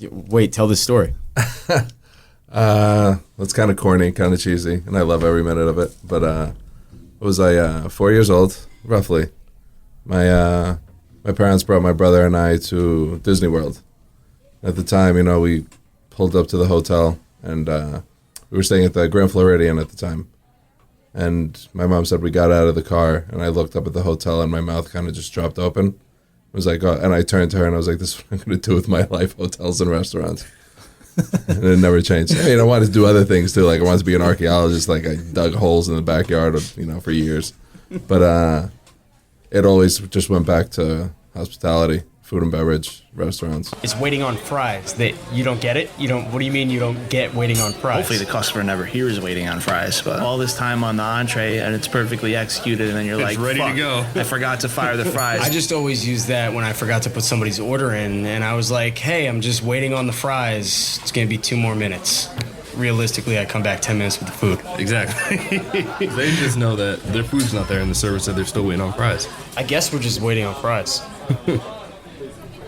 Wait, tell the story. It's kind of corny, kind of cheesy, and I love every minute of it. But was I 4 years old, roughly? My parents brought my brother and I to Disney World. At the time, we pulled up to the hotel, and we were staying at the Grand Floridian at the time. And my mom said we got out of the car, and I looked up at the hotel, and my mouth kind of just dropped open. It was like, and I turned to her, and I was like, "This is what I'm going to do with my life: hotels and restaurants." And it never changed. I mean, I wanted to do other things too. Like I wanted to be an archaeologist. Like I dug holes in the backyard, for years. But it always just went back to hospitality, food and beverage, restaurants. It's waiting on fries. That you don't get it? What do you mean you don't get waiting on fries? Hopefully the customer never hears waiting on fries, but all this time on the entree and it's perfectly executed and then you're like, ready to go. I forgot to fire the fries. I just always use that when I forgot to put somebody's order in and I was like, hey, I'm just waiting on the fries. It's going to be 2 more minutes. Realistically, I come back 10 minutes with the food. Exactly. They just know that their food's not there and the server said they're still waiting on fries. I guess we're just waiting on fries.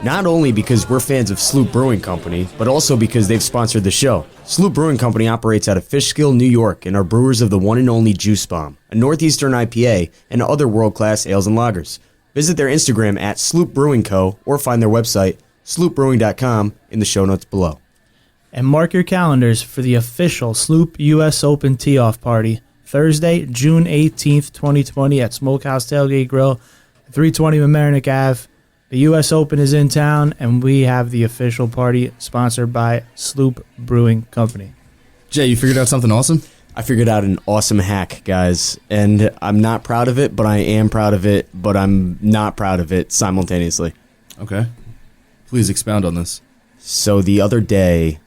Not only because we're fans of Sloop Brewing Company, but also because they've sponsored the show. Sloop Brewing Company operates out of Fishkill, New York, and are brewers of the one and only Juice Bomb, a Northeastern IPA, and other world-class ales and lagers. Visit their Instagram at Sloop Brewing Co. or find their website, sloopbrewing.com, in the show notes below. And mark your calendars for the official Sloop U.S. Open Tee-Off Party, Thursday, June 18th, 2020 at Smokehouse Tailgate Grill, 320 Mamaroneck Ave. The U.S. Open is in town, and we have the official party sponsored by Sloop Brewing Company. Jay, you figured out something awesome? I figured out an awesome hack, guys, and I'm not proud of it, but I am proud of it, but I'm not proud of it simultaneously. Okay. Please expound on this. So the other day,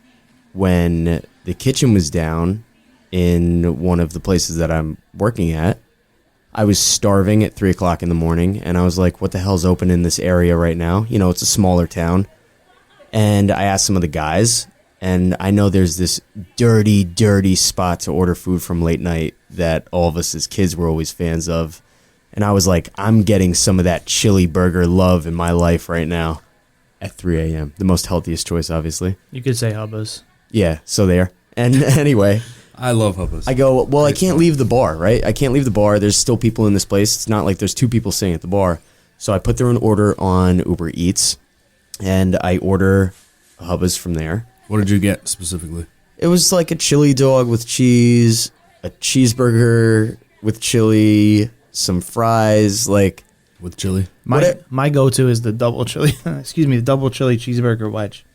when the kitchen was down in one of the places that I'm working at, I was starving at 3 o'clock in the morning, and I was like, what the hell's open in this area right now? It's a smaller town. And I asked some of the guys, and I know there's this dirty, dirty spot to order food from late night that all of us as kids were always fans of. And I was like, I'm getting some of that chili burger love in my life right now at 3 a.m. The most healthiest choice, obviously. You could say Hubba's. Yeah, so there. And anyway... I love Hubba's. I go, well, I can't leave the bar, right? I can't leave the bar. There's still people in this place. It's not like there's 2 people sitting at the bar. So I put through an order on Uber Eats, and I order Hubba's from there. What did you get specifically? It was like a chili dog with cheese, a cheeseburger with chili, some fries, like... With chili? My go-to is the double chili, the double chili cheeseburger wedge.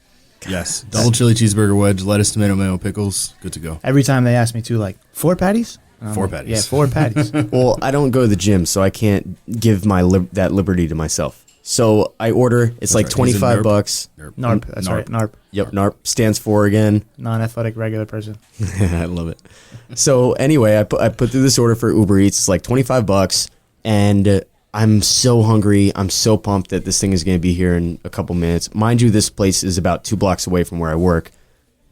Yes. Double chili cheeseburger wedge, lettuce, tomato, mayo, pickles. Good to go. Every time they ask me to, like, 4 patties? 4 patties. Yeah, 4 patties. Well, I don't go to the gym, so I can't give that liberty to myself. So I order, it's like right. $25. NARP, that's right, NARP. Yep, NARP stands for again. Non-athletic regular person. I love it. So anyway, I put through this order for Uber Eats. It's like $25, and I'm so hungry. I'm so pumped that this thing is going to be here in a couple minutes. Mind you, this place is about 2 blocks away from where I work.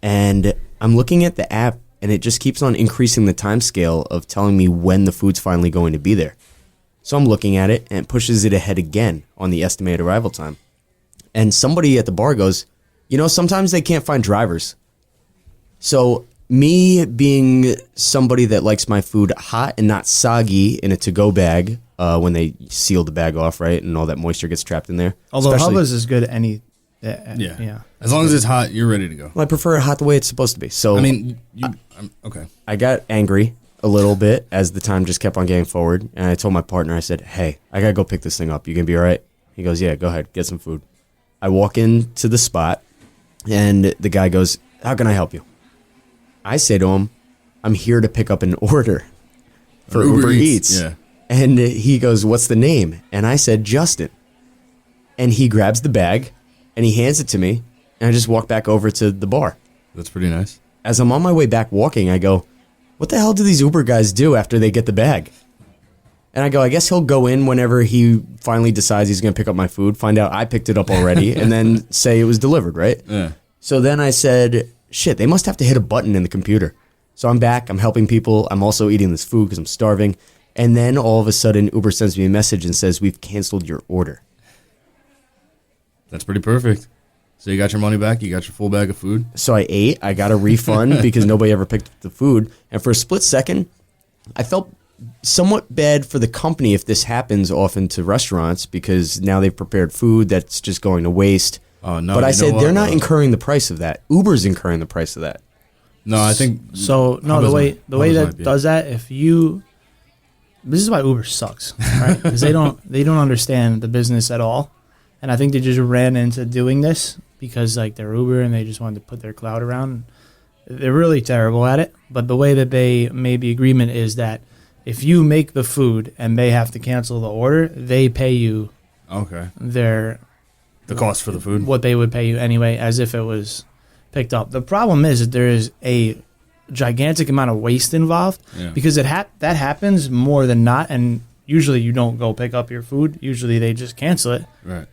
And I'm looking at the app, and it just keeps on increasing the time scale of telling me when the food's finally going to be there. So I'm looking at it, and it pushes it ahead again on the estimated arrival time. And somebody at the bar goes, sometimes they can't find drivers. So me being somebody that likes my food hot and not soggy in a to-go bag, when they seal the bag off, right, and all that moisture gets trapped in there. Although Hubba's is good any... Yeah. As long as it's hot, you're ready to go. Well, I prefer it hot the way it's supposed to be. So I mean, okay. I got angry a little bit as the time just kept on getting forward, and I told my partner, I said, hey, I got to go pick this thing up. You going to be all right? He goes, yeah, go ahead, get some food. I walk into the spot, and the guy goes, how can I help you? I say to him, I'm here to pick up an order for Uber Eats. Yeah. And he goes, what's the name? And I said, Justin. And he grabs the bag, and he hands it to me, and I just walk back over to the bar. That's pretty nice. As I'm on my way back walking, I go, what the hell do these Uber guys do after they get the bag? And I go, I guess he'll go in whenever he finally decides he's going to pick up my food, find out I picked it up already, and then say it was delivered, right? Yeah. So then I said, shit, they must have to hit a button in the computer. So I'm back, I'm helping people, I'm also eating this food because I'm starving. And then all of a sudden, Uber sends me a message and says, we've canceled your order. That's pretty perfect. So you got your money back. You got your full bag of food. So I ate. I got a refund because nobody ever picked up the food. And for a split second, I felt somewhat bad for the company if this happens often to restaurants because now they've prepared food that's just going to waste. Oh no! But I said they're not though? incurring the price of that. Uber's incurring the price of that. No, I think So no, the way that does that, if you, this is why Uber sucks, right? Because they don't understand the business at all, and I think they just ran into doing this because like they're Uber and they just wanted to put their clout around. They're really terrible at it. But the way that they made the agreement is that if you make the food and they have to cancel the order, they pay you the cost for the food, what they would pay you anyway, as if it was picked up. The problem is that there is a gigantic amount of waste involved because that happens more than not, and usually you don't go pick up your food. Usually they just cancel it. Right.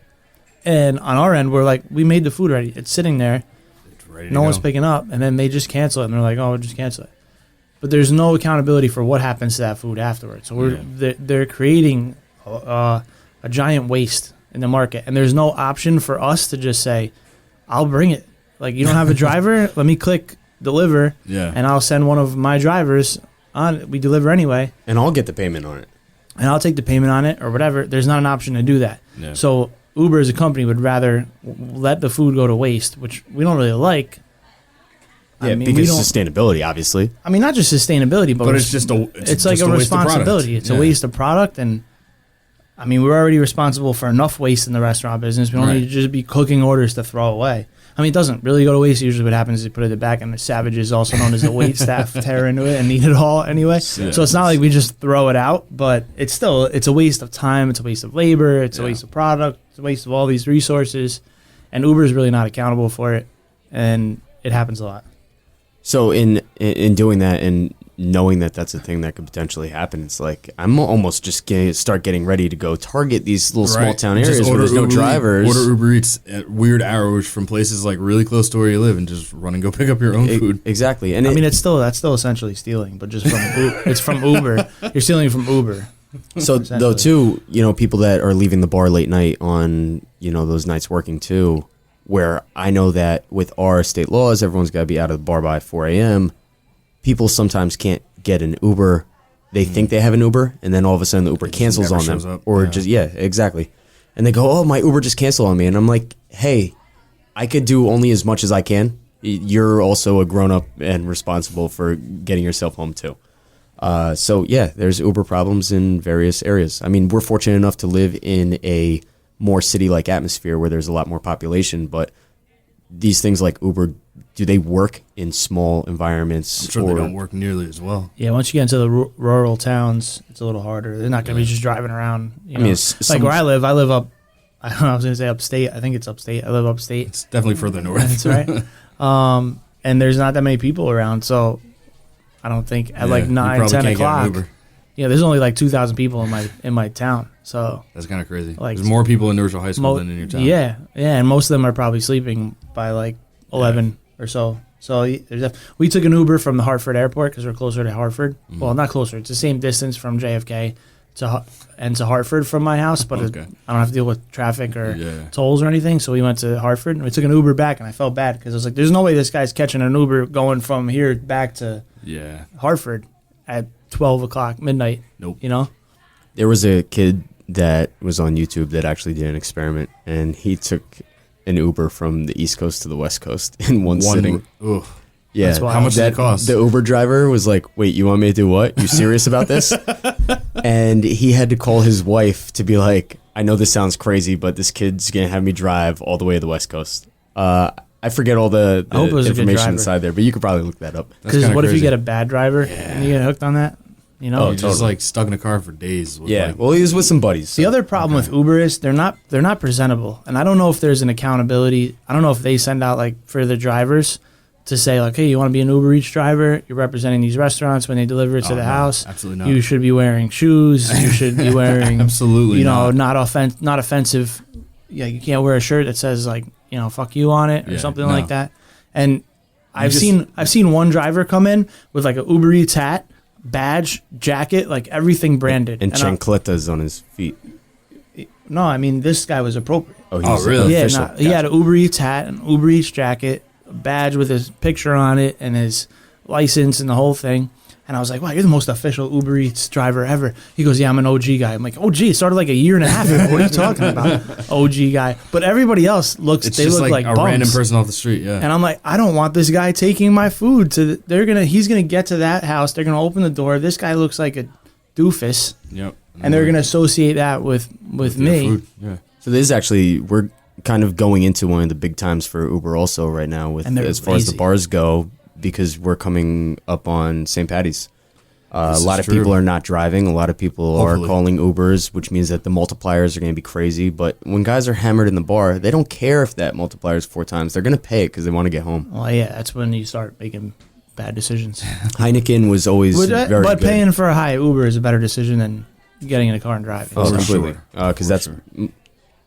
And on our end, we're like, we made the food ready. It's sitting there. It's ready. No one's picking up, and then they just cancel it, and they're like, oh, we'll just cancel it. But there's no accountability for what happens to that food afterwards. So they're creating a giant waste in the market, and there's no option for us to just say, I'll bring it. Like, you don't have a driver? Let me click deliver, and I'll send one of my drivers on. We deliver anyway. And I'll get the payment on it. And I'll take the payment on it or whatever. There's not an option to do that. Yeah. So Uber as a company would rather let the food go to waste, which we don't really like. Yeah, because sustainability, obviously. I mean, not just sustainability, but it's just it's like a responsibility. It's a waste of product, and I mean, we're already responsible for enough waste in the restaurant business. We don't need to just be cooking orders to throw away. I mean, it doesn't really go to waste. Usually what happens is you put it back, and the savages, also known as the wait staff, tear into it and eat it all anyway. Yeah. So it's not like we just throw it out, but it's a waste of time. It's a waste of labor. It's a waste of product. It's a waste of all these resources. And Uber is really not accountable for it, and it happens a lot. So in doing that and knowing that that's a thing that could potentially happen, it's like I'm almost just start getting ready to go target these little small town areas where there's no drivers. Order Uber Eats at weird hours from places like really close to where you live, and just run and go pick up your own food. Exactly, and I mean that's still essentially stealing, but just from it's from Uber. You're stealing from Uber. So though too, people that are leaving the bar late night on those nights working too, where I know that with our state laws, everyone's got to be out of the bar by 4 a.m. People sometimes can't get an Uber. They think they have an Uber, and then all of a sudden the Uber cancels on them. Exactly. And they go, oh, my Uber just canceled on me. And I'm like, hey, I could do only as much as I can. You're also a grown-up and responsible for getting yourself home too. There's Uber problems in various areas. I mean, we're fortunate enough to live in a more city-like atmosphere where there's a lot more population, but these things like Uber, do they work in small environments? I'm sure they don't work nearly as well. Yeah, once you get into the rural towns, it's a little harder. They're not going to be just driving around. I mean, it's like where I live up, I don't know, I was going to say upstate. I think it's upstate. I live upstate. It's definitely further north. That's right. And there's not that many people around, so I don't think at like 9, 10 o'clock. Yeah, there's only like 2,000 people in my town. So that's kind of crazy. Like, there's more people in Russo High School than in your town. Yeah, and most of them are probably sleeping by like 11 or so. So we took an Uber from the Hartford airport because we're closer to Hartford. Mm-hmm. Well, not closer. It's the same distance from JFK to Hartford from my house, but I don't have to deal with traffic or tolls or anything. So we went to Hartford and we took an Uber back, and I felt bad because I was like, "There's no way this guy's catching an Uber going from here back to Hartford at 12 o'clock midnight." Nope. There was a kid that was on YouTube that actually did an experiment, and he took an Uber from the East Coast to the West Coast in one sitting. Ooh. Yeah. How much did it cost? The Uber driver was like, wait, you want me to do what? You serious about this? And he had to call his wife to be like, I know this sounds crazy, but this kid's going to have me drive all the way to the West Coast. I forget all the information inside there, but you could probably look that up. Because what if you get a bad driver and you get hooked on that? You're just like stuck in a car for days. Well, he was with some buddies. So. The other problem with Uber is they're not presentable, and I don't know if there's an accountability. I don't know if they send out like for the drivers to say like, hey, you want to be an Uber Eats driver? You're representing these restaurants when they deliver it to the house. Absolutely not. You should be wearing shoes. You should be wearing absolutely not offensive. Yeah, you can't wear a shirt that says like fuck you on it or something like that. And I've seen one driver come in with like a Uber Eats hat, badge, jacket, like everything branded, and chancletas on his feet. No, I mean, this guy was appropriate. Oh, Oh, really? Yeah, official. he had an Uber Eats hat, an Uber Eats jacket, a badge with his picture on it, and his license and the whole thing. And I was like, wow, you're the most official Uber Eats driver ever. He goes, yeah, I'm an OG guy. I'm like, OG, it started like a year and a half ago. What are you talking about? OG guy. But everybody else looks, It's they just look like a bums. random person off the street. Yeah. And I'm like, I don't want this guy taking my food. He's gonna get to that house. They're gonna open the door. This guy looks like a doofus, Yep. and they're gonna associate that with Your me. food. Yeah. So this is actually, we're kind of going into one of the big times for Uber also right now with And they're as far as the lazy. bars go, because we're coming up on St. Patty's. A This lot is of people true. are not driving. A lot of people are Hopefully. calling Ubers, which means that the multipliers are going to be crazy. But when guys are hammered in the bar, they don't care if that multiplier is 4 times. They're going to pay it because they want to get home. Well, yeah, that's when you start making bad decisions. Heineken was always But very good. paying for a high Uber is a better decision than getting in a car and driving. Oh, So- completely. sure. Because For that's sure.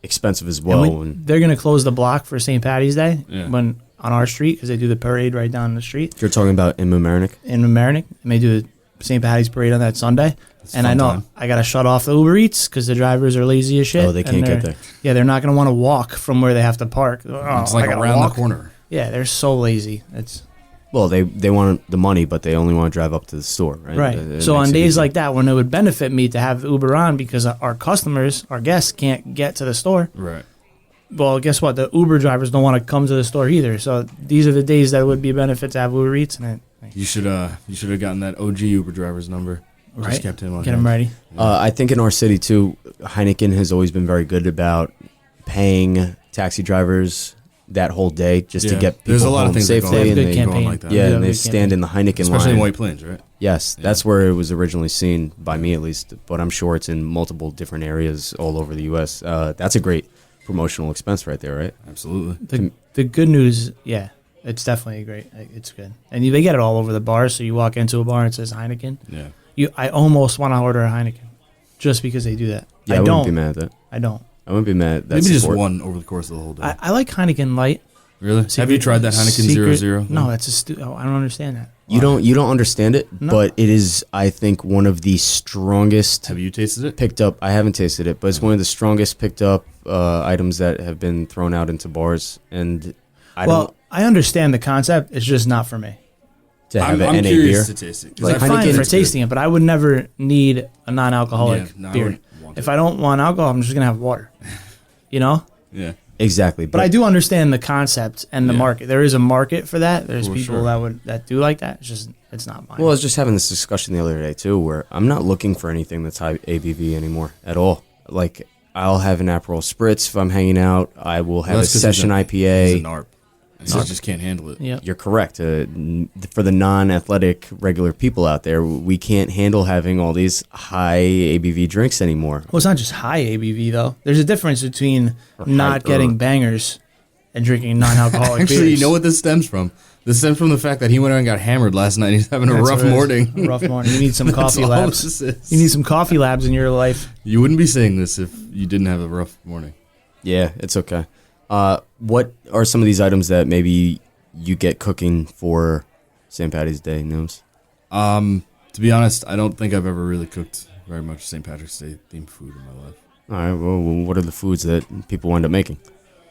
expensive as And well. we- And they're gonna close the block for St. Patty's Day Yeah. when on our street because they do the parade right down the street you're talking about in Mamaroneck? in Mamaroneck. And they do the St. Patty's parade on that Sunday. It's And a I fun know time. I gotta shut off the Uber Eats because the drivers are lazy as shit. Oh, they and can't get they're- there. Yeah, they're not gonna want to walk from where they have to park. Oh, It's like I gotta around walk. the corner. Yeah, they're so lazy. It's Well, they want the money, but they only want to drive up to the store, right? right. It So makes on it days easy. like that, when it would benefit me to have the Uber on because our customers, our guests, can't get to the store. Right. Well, guess what? The Uber drivers don't want to come to the store either. So these are the days that would be a benefit to have Uber Eats, and You should have gotten that OG Uber driver's number. right, Just kept him on. get them ready. I think in our city too, Heineken has always been very good about paying taxi drivers that whole day just to Yeah. get people There's a lot of home things that go safely. on. And Good they, campaign. like that. yeah, Yeah, and they good stand in the Heineken Especially line. in White Plains, right? Yes, that's where it was originally seen by me at least, but I'm sure it's in multiple different areas all over the U.S. That's a great promotional expense right there, right? Absolutely. The good news, yeah, it's definitely great. It's good, and they get it all over the bars. So you walk into a bar and it says Heineken. Yeah. I almost want to order a Heineken, just because they do that. Yeah, I, I wouldn't don't. be mad at that. I don't. I wouldn't be mad at that. Maybe just support. one over the course of the whole day. I like Heineken Light. Really? Have you tried that Heineken Secret- 00? No, that's I don't understand that. You don't understand it, No. but it is, I think, one of the strongest Have you tasted it? picked up. I haven't tasted it, but it's one of the strongest picked up items that have been thrown out into bars. And I don't I understand the concept. It's just not for me. to have I'm an NA curious beer. to taste it. 'cause Like I've Fine Heineken- for it's tasting it, but I would never need a non-alcoholic Yeah, no, I beer. wouldn't want If it. I don't want alcohol, I'm just gonna have water. You know. Yeah. Exactly, But I do understand the concept and the Yeah. market. There is a market for that. There's For people sure. that do like that. It's not mine. Well, I was just having this discussion the other day too, where I'm not looking for anything that's high ABV anymore at all. Like I'll have an Aperol Spritz if I'm hanging out. I will have Well, a that's 'cause session He's IPA. a NARP. And he just can't handle it. yeah. You're correct. For the non-athletic regular people out there, we can't handle having all these high ABV drinks anymore. Well, it's not just high ABV though. There's a difference between not high- getting bangers and drinking non-alcoholic Actually, beers. you know what this stems from? This stems from the fact that he went out and got hammered last night. He's having a That's rough what it is. morning. A rough morning. You need some That's coffee all labs. this is. You need some coffee labs in your life. You wouldn't be saying this if you didn't have a rough morning. Yeah, it's okay. What are some of these items that maybe you get cooking for St. Patty's Day, Gnomes? To be honest, I don't think I've ever really cooked very much St. Patrick's Day themed food in my life. All right, well, what are the foods that people wind up making?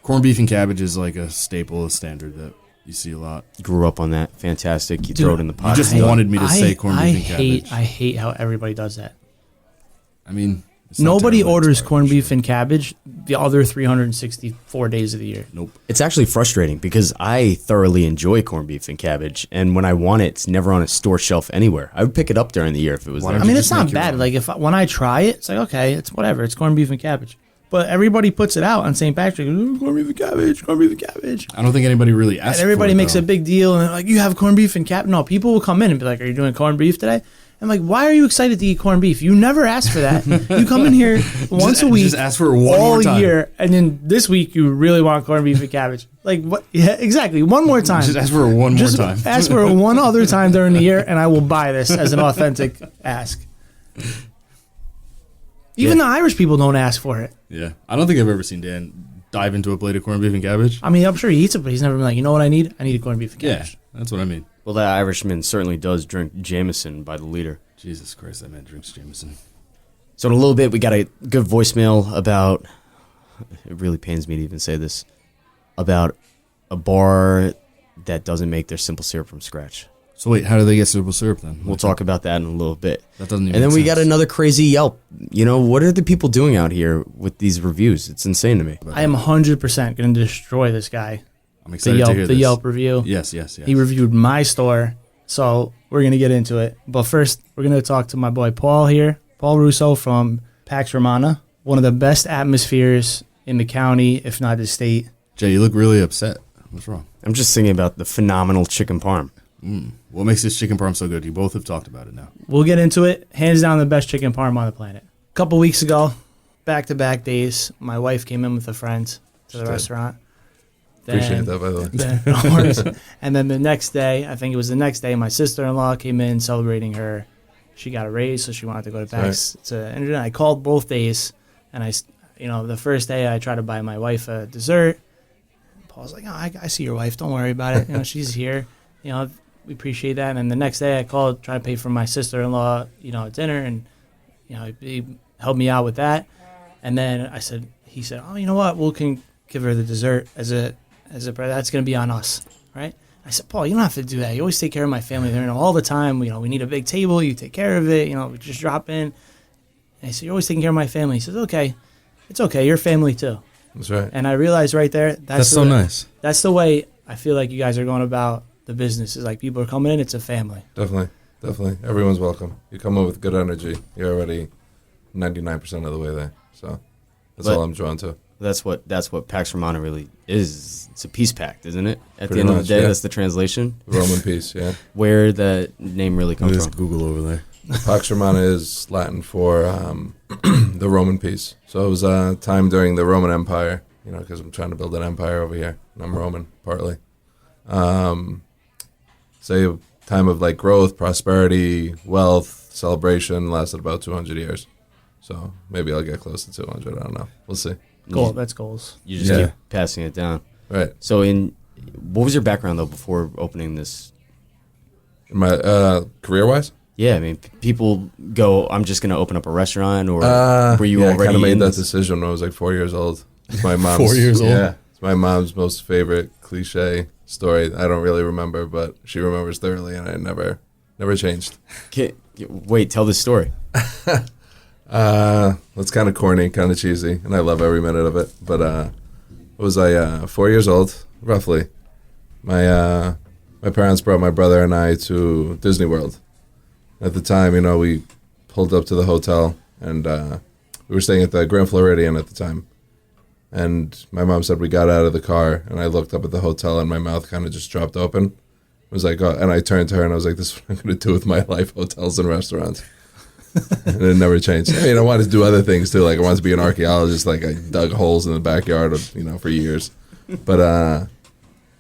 Corned beef and cabbage is like a staple, a standard that you see a lot. Grew up on that. Fantastic. You throw it in the pot. You just it's done. wanted me to say corned beef and cabbage. I hate how everybody does that. I mean, it's not Nobody terrible, orders it's corned garbage. beef and cabbage the other 364 days of the year. Nope. It's actually frustrating because I thoroughly enjoy corned beef and cabbage, and when I want it, it's never on a store shelf anywhere. I would pick it up during the year if it was Why there. don't I mean, you it's just not make your bad. own? Like when I try it, it's like okay, it's whatever. It's corned beef and cabbage. But everybody puts it out on St. Patrick. "Ooh, corned beef and cabbage, corned beef and cabbage. I don't think anybody really asks And everybody for it, makes though. a big deal and they're like, you have corned beef and cabbage. No, people will come in and be like, are you doing corned beef today? I'm like, why are you excited to eat corned beef? You never asked for that. You come in here once a week, Just ask for it one all more time. year, and then this week you really want corned beef and cabbage. Like what? Yeah, exactly. One more time. Just ask for it one more Just time. ask for it one other time during the year, and I will buy this as an authentic ask. Even the Irish people don't ask for it. Yeah. I don't think I've ever seen Dan dive into a plate of corned beef and cabbage. I mean, I'm sure he eats it, but he's never been like, you know what I need? I need a corned beef and Yeah, cabbage. that's what I mean. Well, that Irishman certainly does drink Jameson by the liter. Jesus Christ, that man drinks Jameson. So in a little bit, we got a good voicemail about it really pains me to even say this, about a bar that doesn't make their simple syrup from scratch. So wait, how do they get simple syrup then? We'll talk about that in a little bit. That doesn't even And then make we sense. got another crazy Yelp. You know, what are the people doing out here with these reviews? It's insane to me. I am 100% going to destroy this guy. I'm The excited to hear The this. Yelp review. Yes. He reviewed my store, so we're going to get into it. But first, we're going to talk to my boy Paul here, Paul Russo from Pax Romana, one of the best atmospheres in the county, if not the state. Jay, you look really upset. What's wrong? I'm just thinking about the phenomenal chicken parm. What makes this chicken parm so good? You both have talked about it now. We'll get into it. Hands down the best chicken parm on the planet. A couple weeks ago, back-to-back days, my wife came in with a friend to the restaurant. Appreciate that, by the way. No worries. And then the next day, I think it was the next day, my sister-in-law came in celebrating her. She got a raise, so she wanted to go to Pax. And I called both days, and the first day I tried to buy my wife a dessert. Paul's like, "Oh, I see your wife. Don't worry about it. She's here. We appreciate that." And then the next day I called, trying to pay for my sister-in-law, dinner, and he helped me out with that. And then he said, "Oh, you know what? We can give her the dessert as a that's going to be on us, right?" I said, "Paul, you don't have to do that. You always take care of my family. All the time. We need a big table. You take care of it. We just drop in." And I said, "You're always taking care of my family." He says, "Okay, it's okay. Your family too." That's right. And I realized right there, That's so nice. That's the way I feel like you guys are going about the business. Is like people are coming in. It's a family. Definitely. Everyone's welcome. You come in with good energy, you're already 99% of the way there. So that's all I'm drawn to. That's what Pax Romana really is. It's a peace pact, isn't it? At Pretty the end of much, the day, yeah. that's the translation. Roman peace, yeah. Where the name really comes There's from. Google over there. Pax Romana is Latin for the Roman peace. So it was a time during the Roman Empire, because I'm trying to build an empire over here. And I'm Roman, partly. Say a time of like growth, prosperity, wealth, celebration, lasted about 200 years. So maybe I'll get close to 200. I don't know. We'll see. Goal. That's goals. You just keep passing it down. Right. So what was your background though before opening this? My career-wise? Yeah, I mean, people go, "I'm just going to open up a restaurant," or were you I already kind of made in that this? decision when I was like 4 years old. It's my mom's 4 years old? Yeah, it's my mom's most favorite cliche story. I don't really remember, but she remembers thoroughly, and I never changed. Wait, tell the story. It's kind of corny, kind of cheesy, and I love every minute of it. But was I 4 years old, roughly? My parents brought my brother and I to Disney World. At the time, we pulled up to the hotel, and we were staying at the Grand Floridian at the time. And my mom said we got out of the car, and I looked up at the hotel, and my mouth kind of just dropped open. It was like, and I turned to her, and I was like, "This is what I'm going to do with my life: hotels and restaurants." And it never changed. I mean, I wanted to do other things too. Like I wanted to be an archaeologist. Like I dug holes in the backyard, for years. But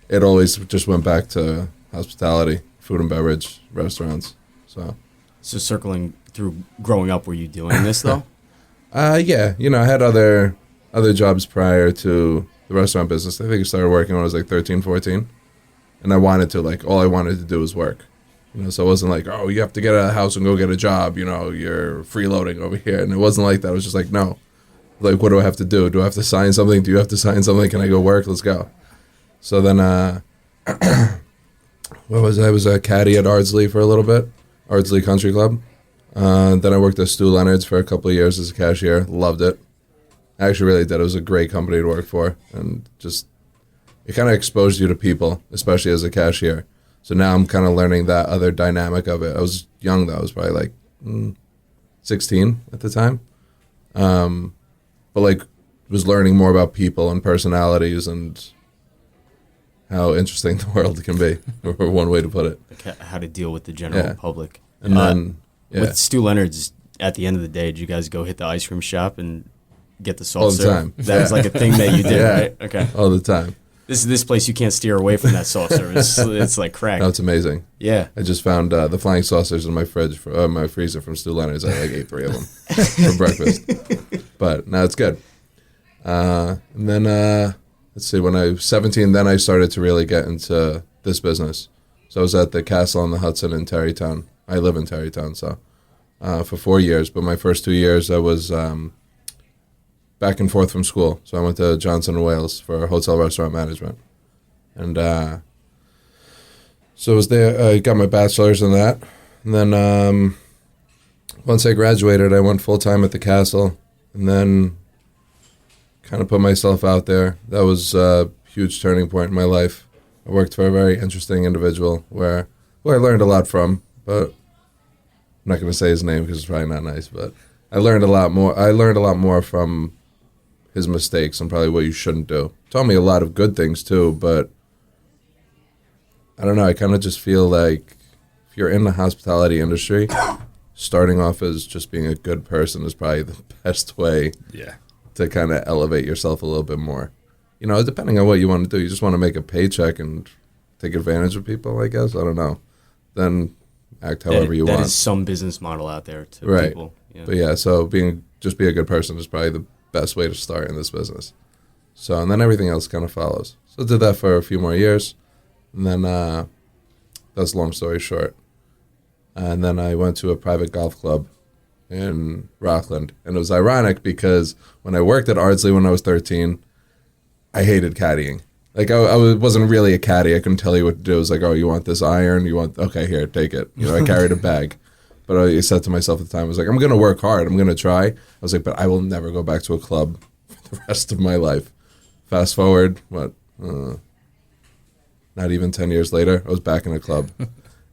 it always just went back to hospitality, food and beverage, restaurants. So circling through growing up, were you doing this though? Yeah. I had other jobs prior to the restaurant business. I think I started working when I was like 13, 14. And I wanted to, all I wanted to do was work. So it wasn't like, "Oh, you have to get out of the house and go get a job. You're freeloading over here." And it wasn't like that. It was just like, no. Like, what do I have to do? Do I have to sign something? Do you have to sign something? Can I go work? Let's go. So then, what was I? I was a caddy at Ardsley for a little bit. Ardsley Country Club. Then I worked at Stu Leonard's for a couple of years as a cashier. Loved it. I actually really did. It was a great company to work for. And just, it kind of exposed you to people, especially as a cashier. So now I'm kind of learning that other dynamic of it. I was young though. I was probably like 16 at the time. But was learning more about people and personalities and how interesting the world can be, or one way to put it. Like how to deal with the general public. And then, with Stu Leonard's, at the end of the day, did you guys go hit the ice cream shop and get the salt All the syrup? time. That was like a thing that you did, Yeah. right? Okay. All the time. This place, you can't steer away from that salt syrup. It's like crack. No, it's amazing. Yeah. I just found the flying saucers in my my freezer from Stu Leonard's. I ate 3 of them for breakfast. But no, it's good. And then let's see. When I was 17, then I started to really get into this business. So I was at the Castle on the Hudson in Tarrytown. I live in Tarrytown, so for 4 years. But my first 2 years, I was back and forth from school. So I went to Johnson and Wales for hotel restaurant management. And so I was there. I got my bachelor's in that. And then once I graduated, I went full-time at the castle. And then kind of put myself out there. That was a huge turning point in my life. I worked for a very interesting individual who I learned a lot from, but I'm not going to say his name because it's probably not nice, but I learned a lot more. I learned a lot more from his mistakes and probably what you shouldn't do. Taught me a lot of good things too, but I don't know. I kind of just feel like if you're in the hospitality industry, starting off as just being a good person is probably the best way to kind of elevate yourself a little bit more. You know, depending on what you want to do. You just want to make a paycheck and take advantage of people, I guess. I don't know. Then act however you want. That is some business model out there to people. Yeah. But yeah, so be a good person is probably the best way to start in this business. So, and then everything else kind of follows. So I did that for a few more years. And then, that's a long story short. And then I went to a private golf club in Rockland. And it was ironic because when I worked at Ardsley when I was 13, I hated caddying. Like, I wasn't really a caddy. I couldn't tell you what to do. It was like, oh, you want this iron? Okay, here, take it. You know, I carried a bag. But I said to myself at the time, I was like, I'm going to work hard. I'm going to try. I was like, but I will never go back to a club for the rest of my life. Fast forward, not even 10 years later, I was back in a club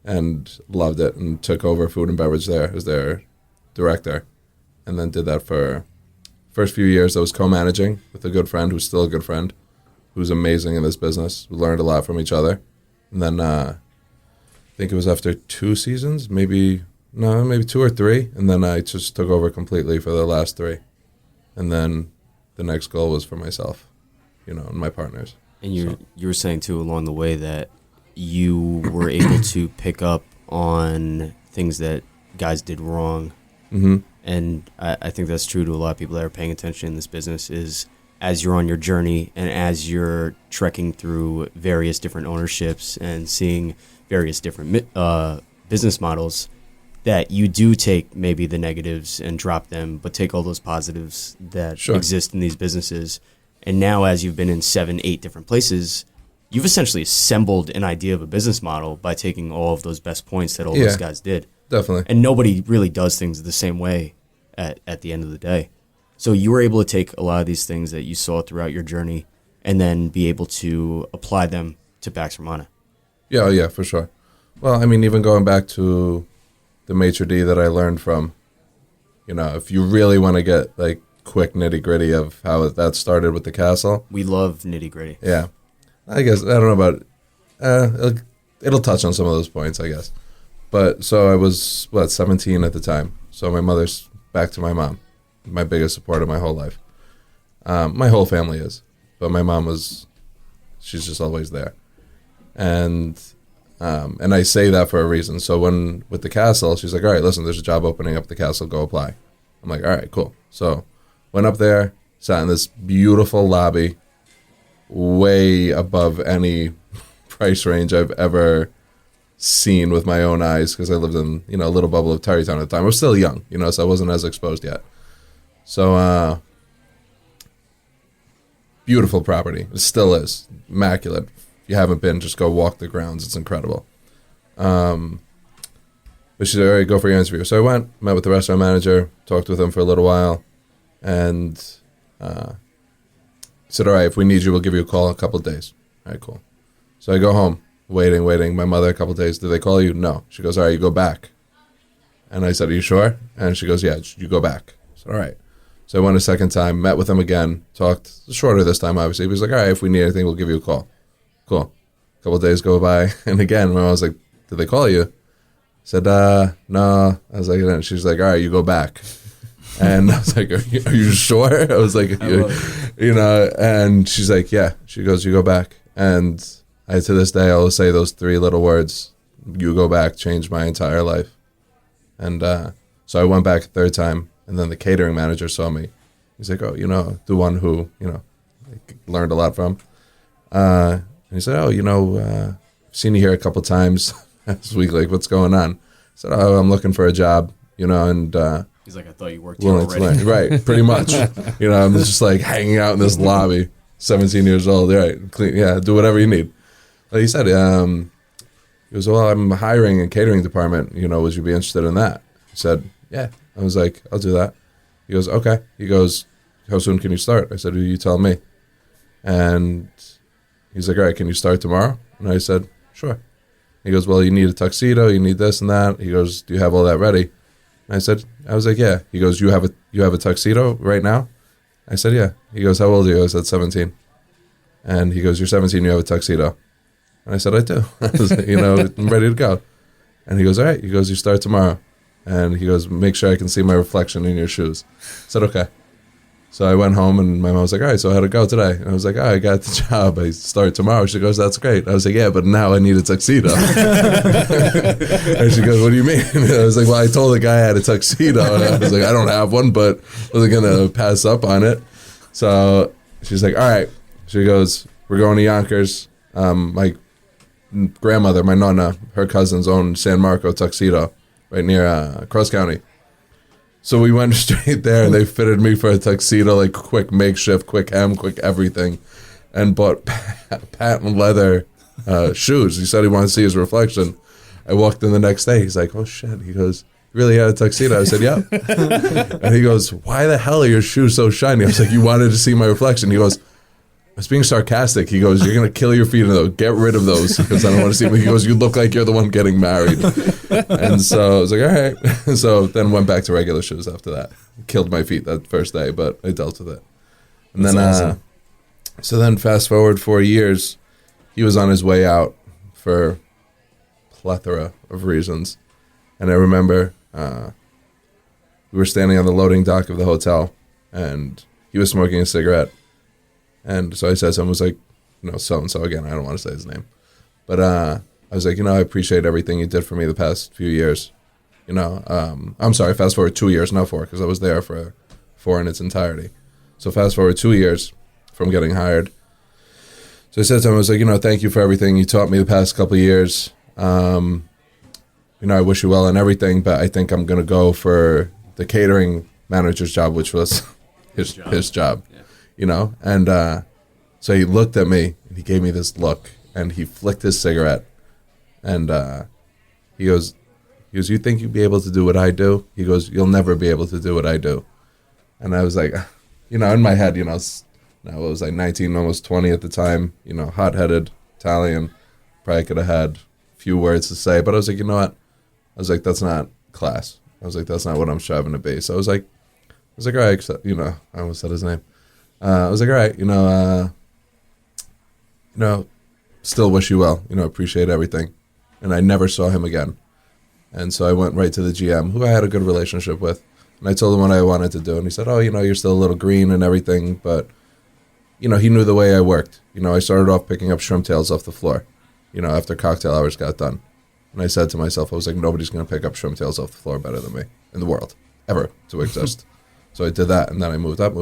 and loved it and took over food and beverage there as their director. And then did that for first few years. I was co-managing with a good friend who's still a good friend, who's amazing in this business. We learned a lot from each other. And then I think it was after 2 seasons, maybe 2 or 3. And then I just took over completely for the last 3. And then the next goal was for myself, you know, and my partners. And you were saying, too, along the way that you were able to pick up on things that guys did wrong. Mm-hmm. And I think that's true to a lot of people that are paying attention in this business is as you're on your journey and as you're trekking through various different ownerships and seeing various different business models, that you do take maybe the negatives and drop them, but take all those positives that exist in these businesses. And now as you've been in 7, 8 different places, you've essentially assembled an idea of a business model by taking all of those best points that all those guys did. Definitely. And nobody really does things the same way at the end of the day. So you were able to take a lot of these things that you saw throughout your journey and then be able to apply them to Pax Romana. Yeah, for sure. Well, I mean, even going back to the maitre d' that I learned from, you know, if you really want to get like quick nitty gritty of how that started with the castle. We love nitty gritty. Yeah. I guess, I don't know about, it'll touch on some of those points, I guess. But so I was, 17 at the time. So my mother's back to my mom, my biggest supporter my whole life. My whole family is, but my mom she's just always there. And I say that for a reason. So with the castle, she's like, all right, listen, there's a job opening up at the castle, go apply. I'm like, all right, cool. So went up there, sat in this beautiful lobby, way above any price range I've ever seen with my own eyes, because I lived in, you know, a little bubble of Terrytown at the time. I was still young, you know, so I wasn't as exposed yet. So beautiful property. It still is. Immaculate. If you haven't been, just go walk the grounds. It's incredible. But she said, all right, go for your interview. So I went, met with the restaurant manager, talked with him for a little while, and said, all right, if we need you, we'll give you a call in a couple of days. All right, cool. So I go home, waiting. My mother, a couple of days, did they call you? No. She goes, all right, you go back. And I said, are you sure? And she goes, yeah, you go back. I said, all right. So I went a second time, met with him again, talked shorter this time, obviously. He was like, all right, if we need anything, we'll give you a call. Cool. A couple of days go by, and again, my mom was like, did they call you? I said, no. I was like, and she's like, all right, you go back. And I was like, are you sure? I was like, you know, and she's like, yeah. She goes, you go back. And to this day, I will say those 3 little words, you go back, changed my entire life. And so I went back a third time, and then the catering manager saw me. He's like, oh, you know, the one who, you know, learned a lot from. And he said, oh, you know, I've seen you here a couple times this week. Like, what's going on? I said, oh, I'm looking for a job, you know, and He's like, I thought you worked here willing to already. learn. Right, pretty much. You know, I'm just like hanging out in this lobby, 17 years old. Right, clean, yeah, do whatever you need. Like he said, he goes, well, I'm hiring a catering department. You know, would you be interested in that? I said, yeah. I was like, I'll do that. He goes, okay. He goes, how soon can you start? I said, you tell me. And he's like, all right, can you start tomorrow? And I said, sure. He goes, well, you need a tuxedo, you need this and that. He goes, do you have all that ready? And I was like, yeah. He goes, you have a tuxedo right now? I said, yeah. He goes, how old are you? I said, 17. And he goes, you're 17, you have a tuxedo. And I said, I do. I was like, you know, I'm ready to go. And he goes, all right. He goes, you start tomorrow. And he goes, make sure I can see my reflection in your shoes. I said, okay. So I went home and my mom was like, all right, so how'd it go today? And I was like, I got the job. I start tomorrow. She goes, that's great. I was like, yeah, but now I need a tuxedo. And she goes, what do you mean? And I was like, well, I told the guy I had a tuxedo. And I was like, I don't have one, but I wasn't going to pass up on it. So she's like, all right. She goes, we're going to Yonkers. My grandmother, my nonna, her cousins own San Marco tuxedo right near Cross County. So we went straight there, and they fitted me for a tuxedo, like quick makeshift, quick hem, quick everything, and bought patent leather shoes. He said he wanted to see his reflection. I walked in the next day. He's like, oh, shit. He goes, you really had a tuxedo? I said, yeah. And he goes, why the hell are your shoes so shiny? I was like, you wanted to see my reflection. He goes, I was being sarcastic. He goes, you're going to kill your feet in those. Get rid of those because I don't want to see them. He goes, you look like you're the one getting married. And so I was like, all right. So then went back to regular shoes after that. Killed my feet that first day, but I dealt with it. And That's then, awesome. So then fast forward 4 years, he was on his way out for plethora of reasons. And I remember we were standing on the loading dock of the hotel, and he was smoking a cigarette. And so I said something, was like, you know, so-and-so again, I don't want to say his name. But I was like, you know, I appreciate everything you did for me the past few years. You know, I'm sorry, fast forward 2 years, not 4, because I was there for 4 in its entirety. So fast forward 2 years from getting hired. So I said to him, I was like, you know, thank you for everything you taught me the past couple of years. You know, I wish you well and everything, but I think I'm going to go for the catering manager's job, which was his job. Yeah. You know, and so he looked at me and he gave me this look and he flicked his cigarette and he goes, you think you'd be able to do what I do? He goes, you'll never be able to do what I do. And I was like, you know, in my head, you know, I was like 19, almost 20 at the time, you know, hot-headed Italian, probably could have had a few words to say, but I was like, you know what? I was like, that's not class. I was like, that's not what I'm striving to be. So I was like, all right, you know, I almost said his name. I was like, all right, you know, still wish you well, you know, appreciate everything. And I never saw him again. And so I went right to the GM, who I had a good relationship with. And I told him what I wanted to do. And he said, oh, you know, you're still a little green and everything. But, you know, he knew the way I worked. You know, I started off picking up shrimp tails off the floor, you know, after cocktail hours got done. And I said to myself, I was like, nobody's going to pick up shrimp tails off the floor better than me in the world, ever, to exist. So I did that. And then I moved up.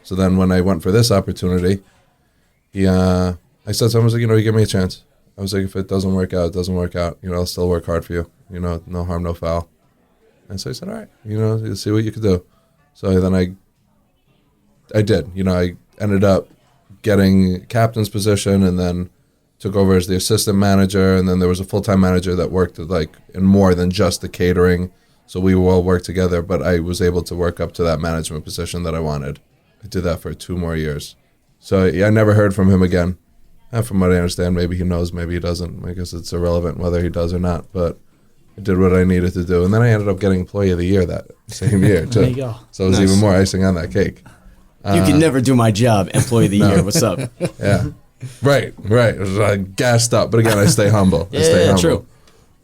So then when I went for this opportunity, I said to him, I was like, you know, you give me a chance. I was like, if it doesn't work out, it doesn't work out. You know, I'll still work hard for you. You know, no harm, no foul. And so I said, all right, you know, you'll see what you can do. So then I did. You know, I ended up getting captain's position and then took over as the assistant manager. And then there was a full-time manager that worked like in more than just the catering. So we all worked together, but I was able to work up to that management position that I wanted. I did that for 2 more years. So I never heard from him again. And from what I understand, maybe he knows, maybe he doesn't. I guess it's irrelevant whether he does or not, but I did what I needed to do. And then I ended up getting Employee of the Year that same year, too. There you go. So it was even more icing on that cake. You can never do my job, Employee of the Year. What's up? Yeah. Right. It was gassed up. But again, I stay humble. True.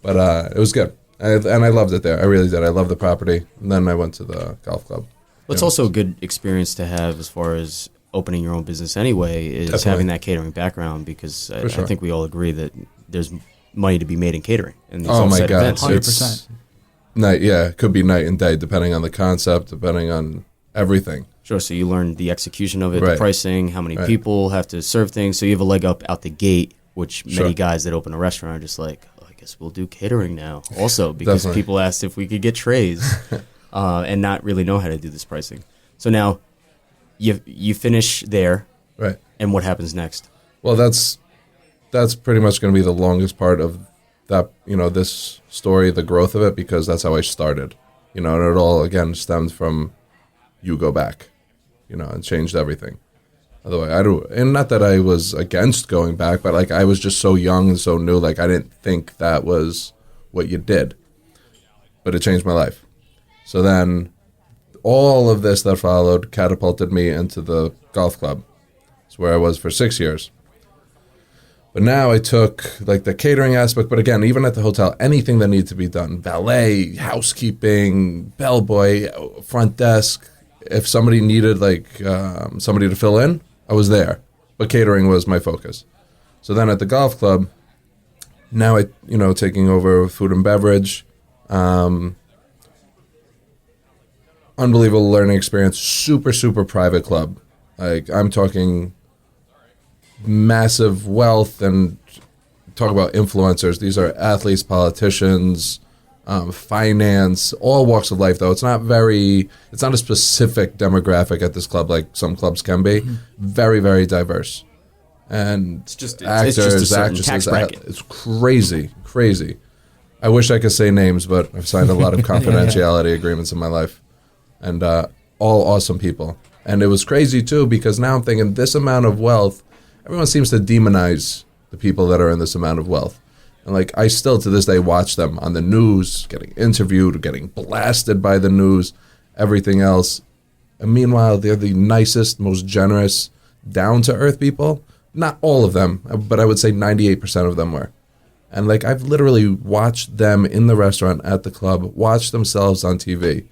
But it was good. And I loved it there. I really did. I loved the property. And then I went to the golf club. Well, it's also a good experience to have as far as opening your own business anyway, is Definitely. having that catering background, because I sure. think we all agree that there's money to be made in catering. And these Oh my offsite God. events. 100%. It's night, yeah. It could be night and day depending on the concept, depending on everything. Sure, so you learn the execution of it, Right. the pricing, how many Right. people have to serve things. So you have a leg up out the gate, which Sure. many guys that open a restaurant are just like, oh, I guess we'll do catering now. Also, because Definitely. people asked if we could get trays. and not really know how to do this pricing. So now you finish there, Right. and what happens next? Well, that's pretty much going to be the longest part of that, this story, the growth of it, because that's how I started, and it all, again, stemmed from you go back, and changed everything. Otherwise, and not that I was against going back, but like I was just so young and so new, like I didn't think that was what you did, but it changed my life. So then all of this that followed catapulted me into the golf club. It's where I was for 6 years. But now I took like the catering aspect, but again, even at the hotel, anything that needed to be done, valet, housekeeping, bellboy, front desk, if somebody needed like somebody to fill in, I was there. But catering was my focus. So then at the golf club, now taking over food and beverage, unbelievable learning experience, super, super private club. Like I'm talking massive wealth, and talk about influencers. These are athletes, politicians, finance, all walks of life, though. It's not a specific demographic at this club like some clubs can be. Very, very diverse. And It's just actors, a certain actresses, tax bracket. it's crazy, crazy. I wish I could say names, but I've signed a lot of confidentiality agreements in my life. And all awesome people. And it was crazy, too, because now I'm thinking this amount of wealth, everyone seems to demonize the people that are in this amount of wealth. And like I still to this day watch them on the news, getting interviewed, getting blasted by the news, everything else. And meanwhile, they're the nicest, most generous, down-to-earth people. Not all of them, but I would say 98% of them were. And like I've literally watched them in the restaurant, at the club, watch themselves on TV.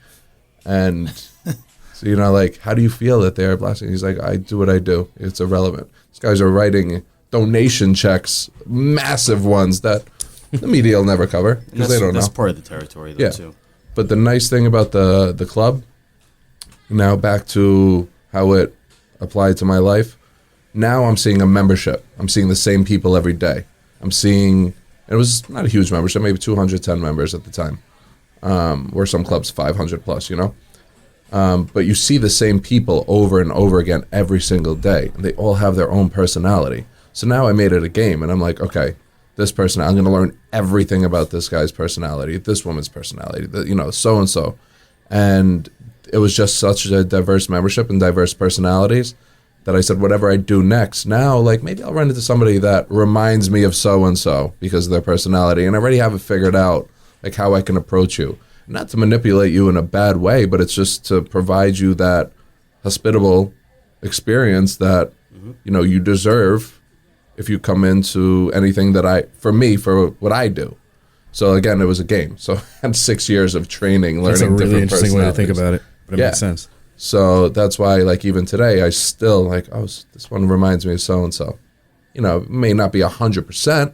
And so, like, how do you feel that they're blasting? He's like, I do what I do. It's irrelevant. These guys are writing donation checks, massive ones that the media will never cover because they don't know. That's part of the territory, though, too. But the nice thing about the club, now back to how it applied to my life, now I'm seeing a membership. I'm seeing the same people every day. I'm seeing, it was not a huge membership, maybe 210 members at the time, where some clubs 500 plus, but you see the same people over and over again every single day. And they all have their own personality. So now I made it a game, and I'm like, okay, this person, I'm going to learn everything about this guy's personality, this woman's personality, so-and-so. And it was just such a diverse membership and diverse personalities that I said, whatever I do next, now, like, maybe I'll run into somebody that reminds me of so-and-so because of their personality. And I already have it figured out, like, how I can approach you. Not to manipulate you in a bad way, but it's just to provide you that hospitable experience that, you deserve if you come into anything that for what I do. So again, it was a game. So I had 6 years of training, learning That's a really different interesting way to think personalities. about it, but it makes sense. So that's why, like, even today, I still, like, this one reminds me of so-and-so. It may not be 100%.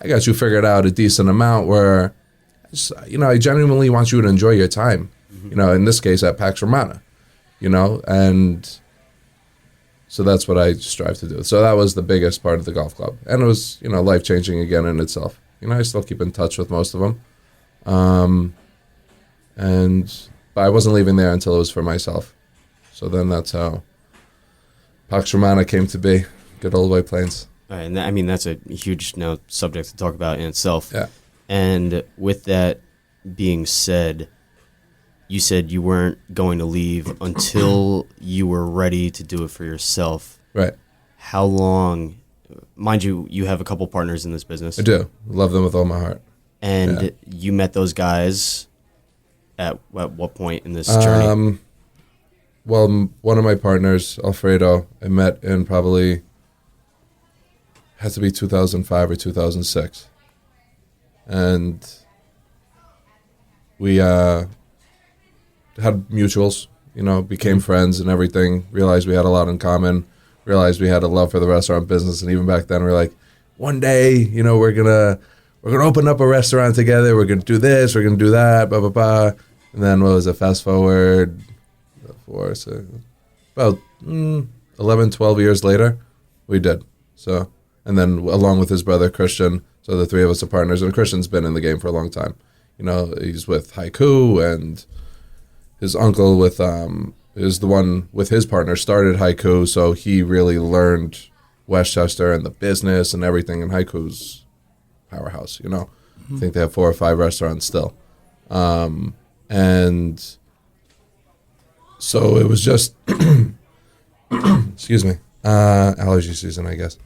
I got you figured out a decent amount where, I genuinely want you to enjoy your time, in this case at PAX Romana, and so that's what I strive to do. So that was the biggest part of the golf club. And it was, life-changing again in itself. I still keep in touch with most of them. But I wasn't leaving there until it was for myself. So then that's how PAX Romana came to be. Good old White Plains. All right, and that's a huge subject to talk about in itself. Yeah. And with that being said, you said you weren't going to leave until you were ready to do it for yourself. Right. How long, mind you, you have a couple partners in this business. I do. Love them with all my heart. And you met those guys at what point in this journey? Well, one of my partners, Alfredo, I met in probably, has to be 2005 or 2006. And we had mutuals, became friends and everything, realized we had a lot in common, realized we had a love for the restaurant business. And even back then, we were like, one day, we're gonna open up a restaurant together. We're gonna do this. We're gonna do that. Blah blah blah. And then what was it? Fast forward, about 11, 12 years later, we did. So, and then along with his brother Christian, so the three of us are partners. And Christian's been in the game for a long time. He's with Haiku and his uncle with is the one with his partner started Haiku, so he really learned Westchester and the business and everything. And Haiku's powerhouse, you know. I think they have 4 or 5 restaurants still, and so it was just excuse me, allergy season, I guess,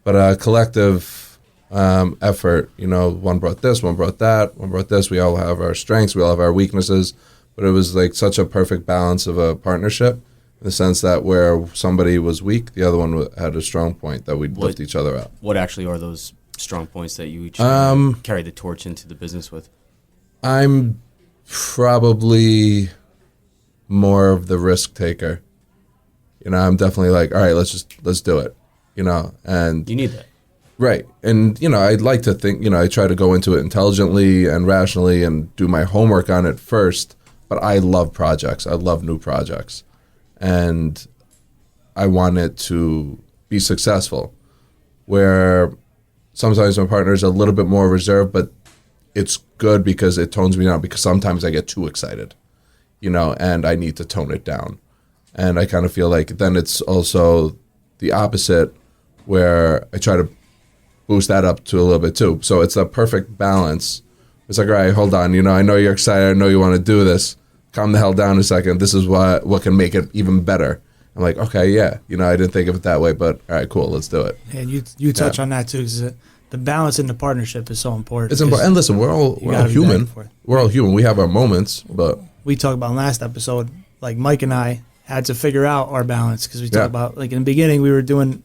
but a collective effort. You know, one brought this, one brought that, one brought this. We all have our strengths, we all have our weaknesses, but it was like such a perfect balance of a partnership in the sense that where somebody was weak, the other one had a strong point that we'd lift each other up. What actually are those strong points that you each carry the torch into the business with? I'm probably more of the risk taker. You know, I'm definitely like, all right, let's do it. You know, and You need that. right. And, you know, I'd like to think, you know, I try to go into it intelligently and rationally and do my homework on it first. But I love projects. I love new projects. And I want it to be successful. Where sometimes my partner is a little bit more reserved, but it's good because it tones me down, because sometimes I get too excited, you know, and I need to tone it down. And I kind of feel like then it's also the opposite, where I try to boost that up to a little bit too. So it's a perfect balance. It's like, all right, hold on, you know, I know you're excited, I know you want to do this. Calm the hell down a second. This is what can make it even better. I'm like, okay, yeah, you know, I didn't think of it that way, but all right, cool, let's do it. And you touch on that too, because the balance in the partnership is so important. It's important. And listen, we're all human. We're all human. We have our moments, but we talked about in last episode, like Mike and I had to figure out our balance, because we talked about, like, in the beginning we were doing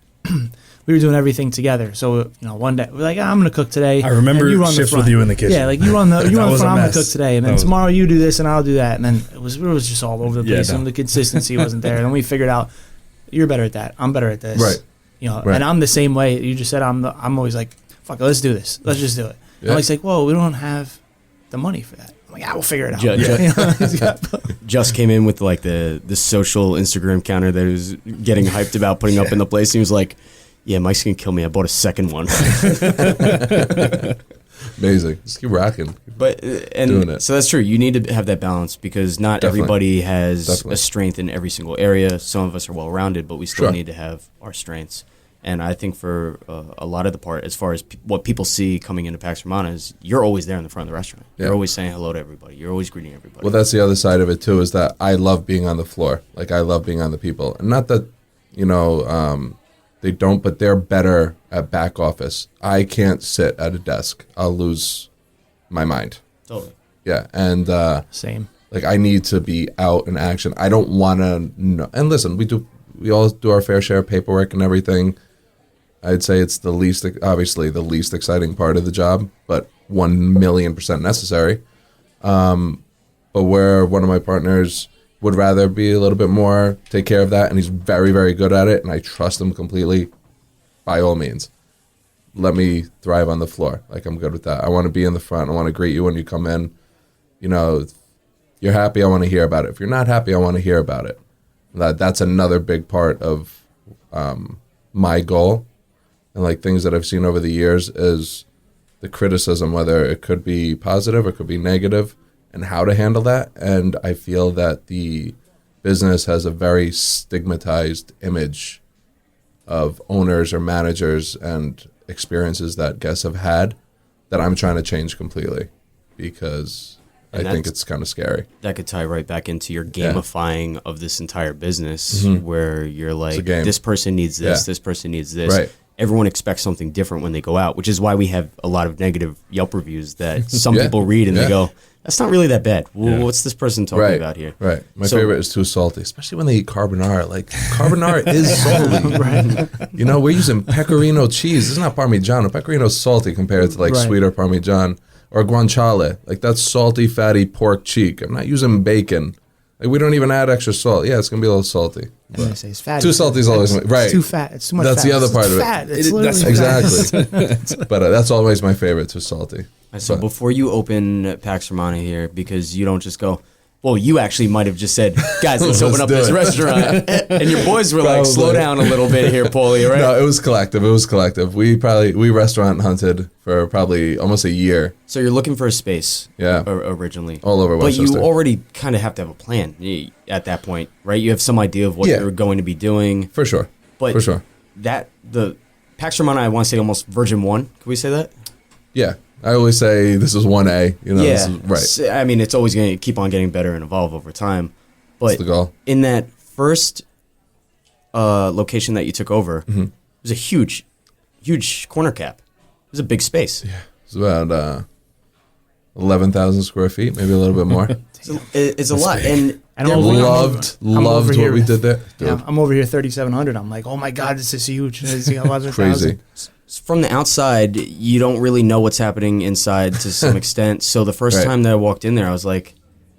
everything together. So, you know, one day we're like, I'm going to cook today. I remember you run shifts with you in the kitchen. Yeah, like you run the front, I'm going to cook today, and then was tomorrow you do this and I'll do that, and then it was just all over the place, and the consistency wasn't there. And then we figured out, you're better at that, I'm better at this, right? You know, and I'm the same way. You just said I'm always like, fuck it, let's do this, let's just do it. Yeah. And Mike's like, whoa, we don't have the money for that. I'm like, yeah, we'll figure it out. Just came in with like the social Instagram counter that he was getting hyped about putting up in the place. He was like, yeah, Mike's gonna kill me. I bought a second one. Amazing. Just keep rocking. But doing it. So that's true. You need to have that balance, because not everybody has a strength in every single area. Some of us are well rounded, but we still need to have our strengths. And I think for a lot of the part, as far as what people see coming into Pax Romana, is you're always there in the front of the restaurant. Yeah. You're always saying hello to everybody. You're always greeting everybody. Well, that's the other side of it too, is that I love being on the floor. Like, I love being on the people. And not that, you know, they don't, but they're better at back office. I can't sit at a desk. I'll lose my mind. Totally. Yeah, and same. Like, I need to be out in action. I don't want to know. And listen, we all do our fair share of paperwork and everything. I'd say it's obviously the least exciting part of the job, but 1,000,000% necessary. But where one of my partners would rather be a little bit more, take care of that, and he's very, very good at it, and I trust him completely, by all means. Let me thrive on the floor. Like, I'm good with that. I want to be in the front. I want to greet you when you come in. You know, if you're happy, I want to hear about it. If you're not happy, I want to hear about it. That's another big part of my goal. And, like, things that I've seen over the years is the criticism, whether it could be positive or it could be negative, and how to handle that. And I feel that the business has a very stigmatized image of owners or managers and experiences that guests have had that I'm trying to change completely, because I think it's kind of scary. That could tie right back into your gamifying of this entire business, where you're like, this person needs this, this person needs this. Right. Everyone expects something different when they go out, which is why we have a lot of negative Yelp reviews that some people read and they go, that's not really that bad. Well, what's this person talking about here? Right. My favorite is too salty, especially when they eat carbonara. Like, carbonara is salty. Right. You know, we're using pecorino cheese. This is not Parmigiano. Pecorino is salty compared to, like, sweeter Parmesan or guanciale. Like, that's salty, fatty pork cheek. I'm not using bacon. Like, we don't even add extra salt. Yeah, it's going to be a little salty. I say it's fatty. Too salty is always right. It's too fat. It's too much that's fat. The other part it's of it. Fat. It's that's exactly. But that's always my favorite, too salty. So before you open Pax Romana here, because you don't just go, Well, you actually might have just said, guys, let's open up do this it. restaurant. And your boys were like, Probably. slow down a little bit here, Paulie, right? No, it was collective. We restaurant hunted for probably almost a year. So you're looking for a space Yeah. Originally. All over But Westchester. you already kind of have to have a plan at that point, right? You have some idea of what Yeah. you're going to be doing. For sure. But For sure. the Pax Romana, I want to say almost version 1. Can we say that? Yeah. I always say this is 1A. This is, right. I mean, it's always going to keep on getting better and evolve over time. But That's the goal. in that first location that you took over, Mm-hmm. it was a huge corner cap. It was a big space. It's about 11,000 square feet, maybe a little bit more. It's a lot. And And they're I'm over- loved I'm over what here we with- did there. Dude, Yeah, I'm over here 3,700. I'm like, oh my God, this is huge. crazy. from the outside, you don't really know what's happening inside to some extent. So the first Right. time that I walked in there, I was like,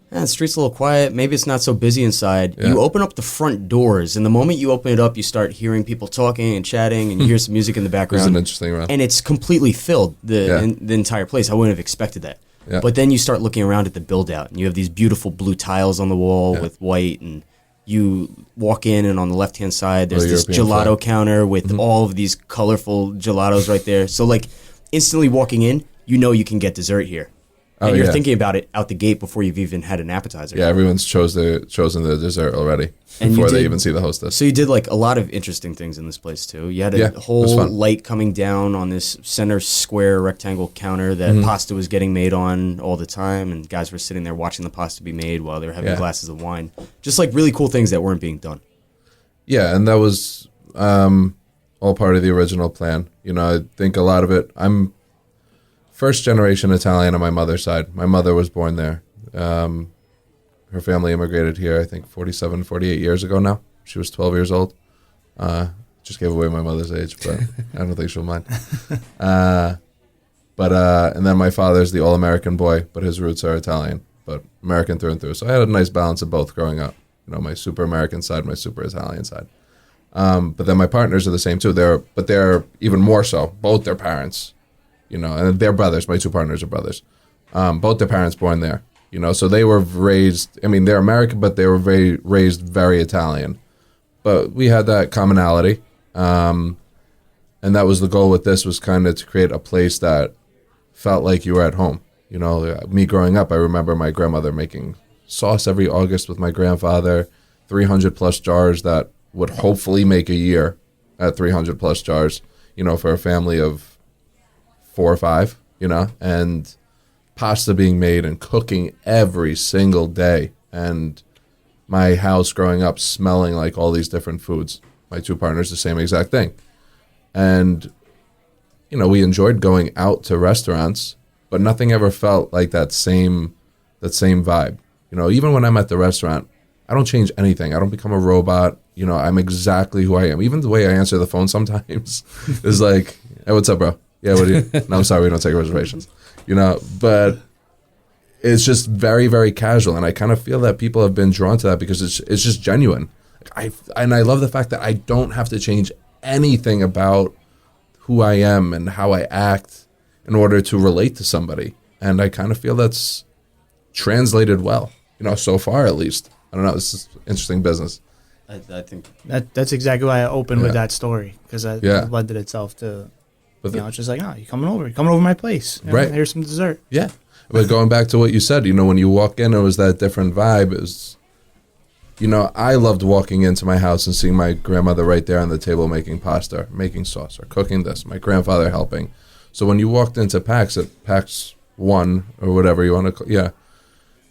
the street's a little quiet. Maybe it's not so busy inside. Yeah. You open up the front doors, and the moment you open it up, you start hearing people talking and chatting, and you hear some music in the It was background. an interesting run. And it's completely filled, Yeah. the entire place. I wouldn't have expected that. Yeah. But then you start looking around at the build out, and you have these beautiful blue tiles on the wall Yeah. with white, and you walk in, and on the left hand side, there's this European gelato flag. counter with all of these colorful gelatos right there. So, like, instantly walking in, you know you can get dessert here. And Oh, you're yeah. thinking about it out the gate before you've even had an appetizer. Yeah, everyone's chosen the dessert already And you before they did- even see the hostess. So you did like a lot of interesting things in this place too. You had a Yeah, it was whole fun. light coming down on this center square rectangle counter that Mm-hmm. pasta was getting made on all the time, and guys were sitting there watching the pasta be made while they were having Yeah. glasses of wine. Just like really cool things that weren't being done. Yeah, and that was all part of the original plan. I think a lot of it. I'm first generation Italian on my mother's side. My mother was born there. Her family immigrated here, I think, 47, 48 years ago now. She was 12 years old. Just gave away my mother's age, but I don't think she'll mind. And then my father's the all-American boy, but his roots are Italian, but American through and through. So I had a nice balance of both growing up. My super American side, my super Italian side. But then my partners are the same too. They're even more so. Both their parents, and they're brothers. My two partners are brothers. Both their parents born there. So they were raised. I mean, they're American, but they were raised very Italian. But we had that commonality, and that was the goal with this, was kind of to create a place that felt like you were at home. Me growing up, I remember my grandmother making sauce every August with my grandfather, 300 plus jars that would hopefully make a year at 300 plus jars, for a family of 4 or 5, and pasta being made and cooking every single day. And my house growing up smelling like all these different foods. My two partners, the same exact thing. And, we enjoyed going out to restaurants, but nothing ever felt like that same vibe. Even when I'm at the restaurant, I don't change anything. I don't become a robot. I'm exactly who I am. Even the way I answer the phone sometimes is like, hey, what's up, bro? Yeah, what do you? No, I'm sorry, we don't take reservations. But it's just very, very casual. And I kind of feel that people have been drawn to that because it's just genuine. I love the fact that I don't have to change anything about who I am and how I act in order to relate to somebody. And I kind of feel that's translated well, so far at least. I don't know. This is interesting business. I think That's exactly why I opened with Yeah. that story, because that Yeah. lended itself to, But it's just like, oh, you coming over my place. Right. Here's some dessert. Yeah. But going back to what you said, when you walk in, it was that different vibe. It was, I loved walking into my house and seeing my grandmother right there on the table making pasta, making sauce, or cooking this, my grandfather helping. So when you walked into PAX at PAX 1 or whatever you want to call, yeah,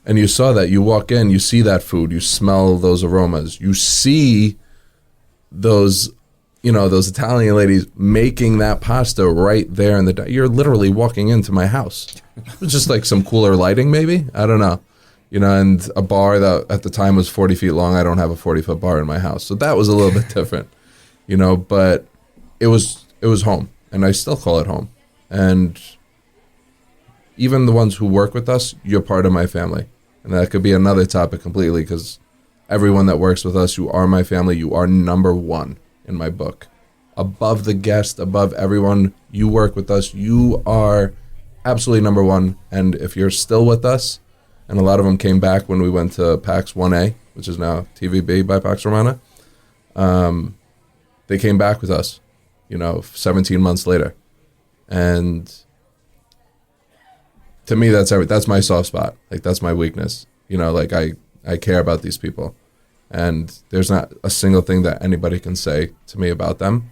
and you saw that, you walk in, you see that food, you smell those aromas, you see those, those Italian ladies making that pasta right there in the, you're literally walking into my house. It's just like some cooler lighting, maybe, I don't know. And a bar that at the time was 40 feet long. I don't have a 40-foot bar in my house. So that was a little bit different, but it was home, and I still call it home. And even the ones who work with us, you're part of my family. And that could be another topic completely, because everyone that works with us, you are my family. You are number one in my book. Above the guest, above everyone, you work with us. You are absolutely number one. And if you're still with us, and a lot of them came back when we went to PAX 1A, which is now TVB by PAX Romana. They came back with us, 17 months later. And to me, that's my soft spot. Like, that's my weakness. Like, I care about these people. And there's not a single thing that anybody can say to me about them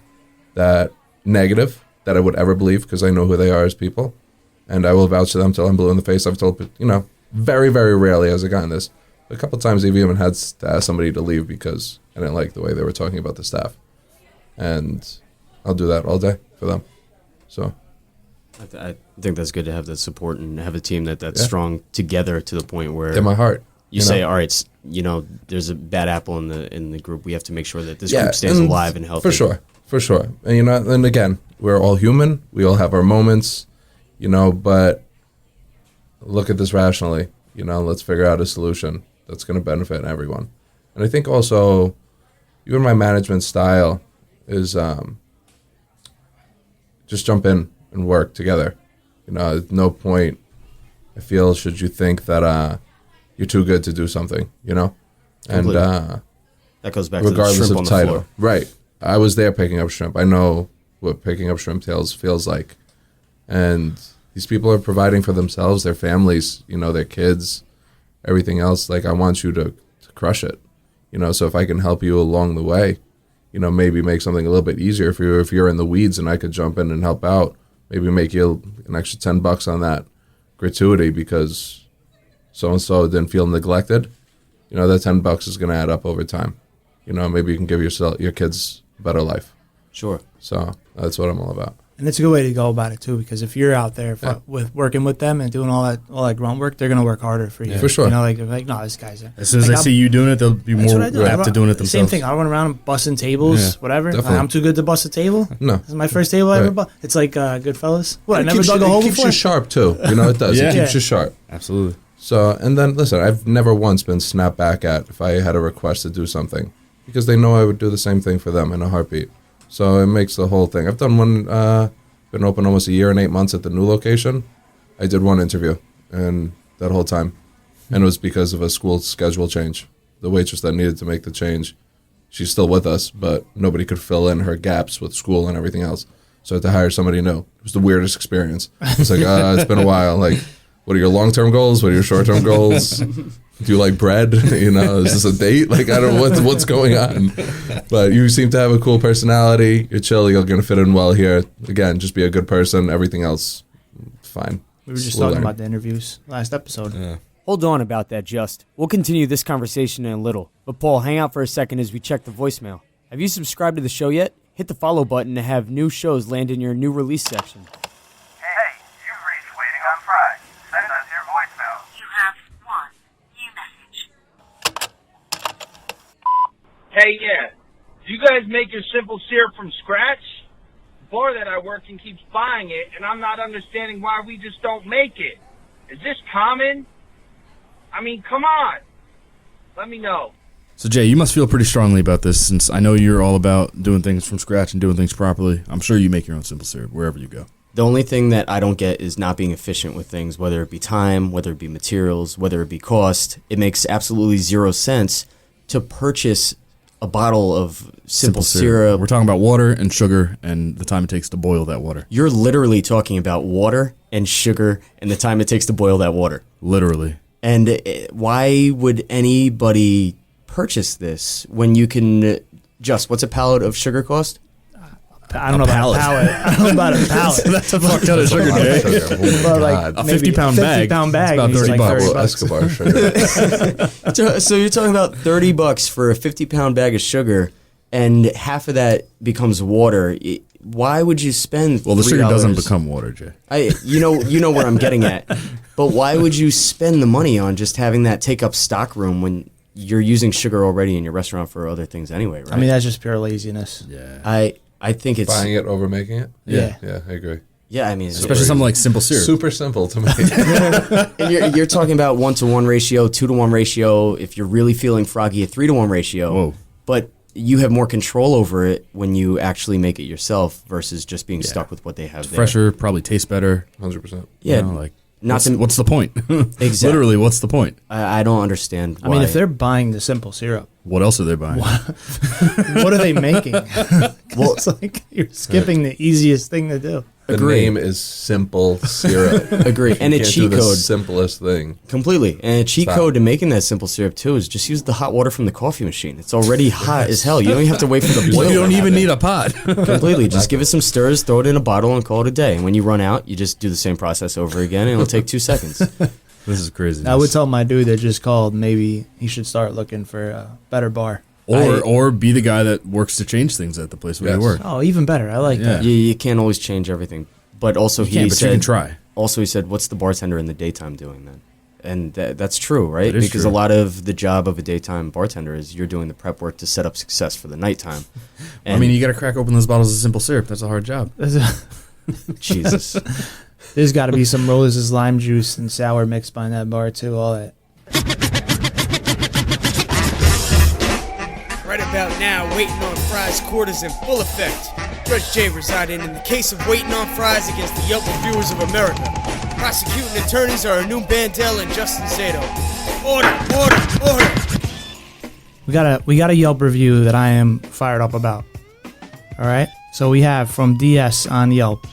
that negative that I would ever believe, because I know who they are as people. And I will vouch to them till I'm blue in the face. I've told, very, very rarely has it gotten this. A couple of times I've even had to ask somebody to leave because I didn't like the way they were talking about the staff. And I'll do that all day for them. So I think that's good to have the support and have a team that's strong together to the point where in my heart, you say, all right, there's a bad apple in the group. We have to make sure that this group stays alive and healthy. For sure. And and again, we're all human. We all have our moments, but look at this rationally. Let's figure out a solution that's going to benefit everyone. And I think also, even my management style is just jump in and work together. At no point, I feel, should you think that you're too good to do something, and that goes back regardless to the shrimp of on the title. floor. Right. I was there picking up shrimp. I know what picking up shrimp tails feels like. And these people are providing for themselves, their families, their kids, everything else. Like, I want you to crush it. So if I can help you along the way, maybe make something a little bit easier for you if you're in the weeds and I could jump in and help out, maybe make you an extra $10 on that gratuity because so-and-so didn't feel neglected. That $10 is going to add up over time. Maybe you can give your kids a better life. Sure. So that's what I'm all about. And it's a good way to go about it too, because if you're out there with working with them and doing all that grunt work, they're gonna work harder for you. For sure. Like no, this guy's there. As soon as they see you doing it, they'll be more apt to doing it themselves. Same thing. I run around busting tables, whatever. Definitely. I'm too good to bust a table. No. This is my first table I ever bust. It's like Goodfellas. What? I never dug a hole before. It keeps you sharp too. It does. Yeah. It keeps you sharp. Absolutely. So, and then listen, I've never once been snapped back at if I had a request to do something, because they know I would do the same thing for them in a heartbeat. So it makes the whole thing. I've done one. Been open almost a year and 8 months at the new location. I did one interview, and that whole time, and it was because of a school schedule change. The waitress that needed to make the change, she's still with us, but nobody could fill in her gaps with school and everything else. So I had to hire somebody new. It was the weirdest experience. It's like, it's been a while. Like, what are your long-term goals? What are your short-term goals? Do you like bread? Is this a date? Like, I don't know what's going on. But you seem to have a cool personality. You're chill. You're going to fit in well here. Again, just be a good person. Everything else, fine. We were just talking about the interviews last episode. Yeah. Hold on about that, Just. We'll continue this conversation in a little. But Paul, hang out for a second as we check the voicemail. Have you subscribed to the show yet? Hit the follow button to have new shows land in your new release section. Hey, you've reached Waiting on Fries. Send us your voicemail. You have one new message. Hey, yeah. Do you guys make your simple syrup from scratch? The bar that I work in keeps buying it, and I'm not understanding why we just don't make it. Is this common? I mean, come on. Let me know. So, Jay, you must feel pretty strongly about this, since I know you're all about doing things from scratch and doing things properly. I'm sure you make your own simple syrup wherever you go. The only thing that I don't get is not being efficient with things, whether it be time, whether it be materials, whether it be cost. It makes absolutely zero sense to purchase a bottle of simple syrup. We're talking about water and sugar and the time it takes to boil that water. You're literally talking about water and sugar and the time it takes to boil that water. Literally. And why would anybody purchase this when you can what's a pallet of sugar cost? I don't know about a pallet. I don't know about a pallet. That's a fuck ton of sugar, Jay. Oh like A 50-pound bag. 50-pound bag. It's about is like $30. Escobar sugar. So you're talking about $30 for a 50-pound bag of sugar, and half of that becomes water. Why would you spend? Well, the sugar $3? doesn't become water, Jay. You know where I'm getting at. But why would you spend the money on just having that take up stock room when you're using sugar already in your restaurant for other things anyway, right? I mean, that's just pure laziness. Yeah. I think it's Buying it over making it? Yeah. Yeah, I agree. yeah. I mean, Especially something like simple syrup. Super simple to make. and you're talking about 1-to-1 ratio, 2-to-1 ratio. If you're really feeling froggy, a 3-to-1 ratio. Whoa. But you have more control over it when you actually make it yourself versus just being stuck with what they have there. Fresher, probably tastes better. 100%. Yeah. You know, like What's the point? Exactly. Literally, what's the point? I don't understand why. I mean, if they're buying the simple syrup, What else are they buying? what are they making? Well, it's like you're skipping the easiest thing to do. The name is simple syrup. Agree. And a can't cheat do the code. simplest thing. Completely. And a cheat Stop. code to making that simple syrup too is just use the hot water from the coffee machine. It's already hot as hell. You don't even have to wait for the boil. You don't to even happen. need a pot. Completely. Just give it some stirs, throw it in a bottle, and call it a day. And when you run out, you just do the same process over again, and it'll take 2 seconds. This is crazy. I would tell my dude that just called, maybe he should start looking for a better bar. Or be the guy that works to change things at the place where you work. Oh, even better. I like that. You can't always change everything. But also You can't, but you can try. Also, he said, what's the bartender in the daytime doing then? And that's true, right? That is Because true. a lot of the job of a daytime bartender is you're doing the prep work to set up success for the nighttime. And I mean, you got to crack open those bottles of simple syrup. That's a hard job. Jesus. There's got to be some Rose's lime juice and sour mixed behind that bar, too. All that. Right about now, Waiting on Fries Court is in full effect. Judge J residing in the case of Waiting on Fries against the Yelp Reviewers of America. Prosecuting attorneys are Anu Bandel and Justin Zato. Order! We got a Yelp review that I am fired up about. All right? So we have from DS on Yelp.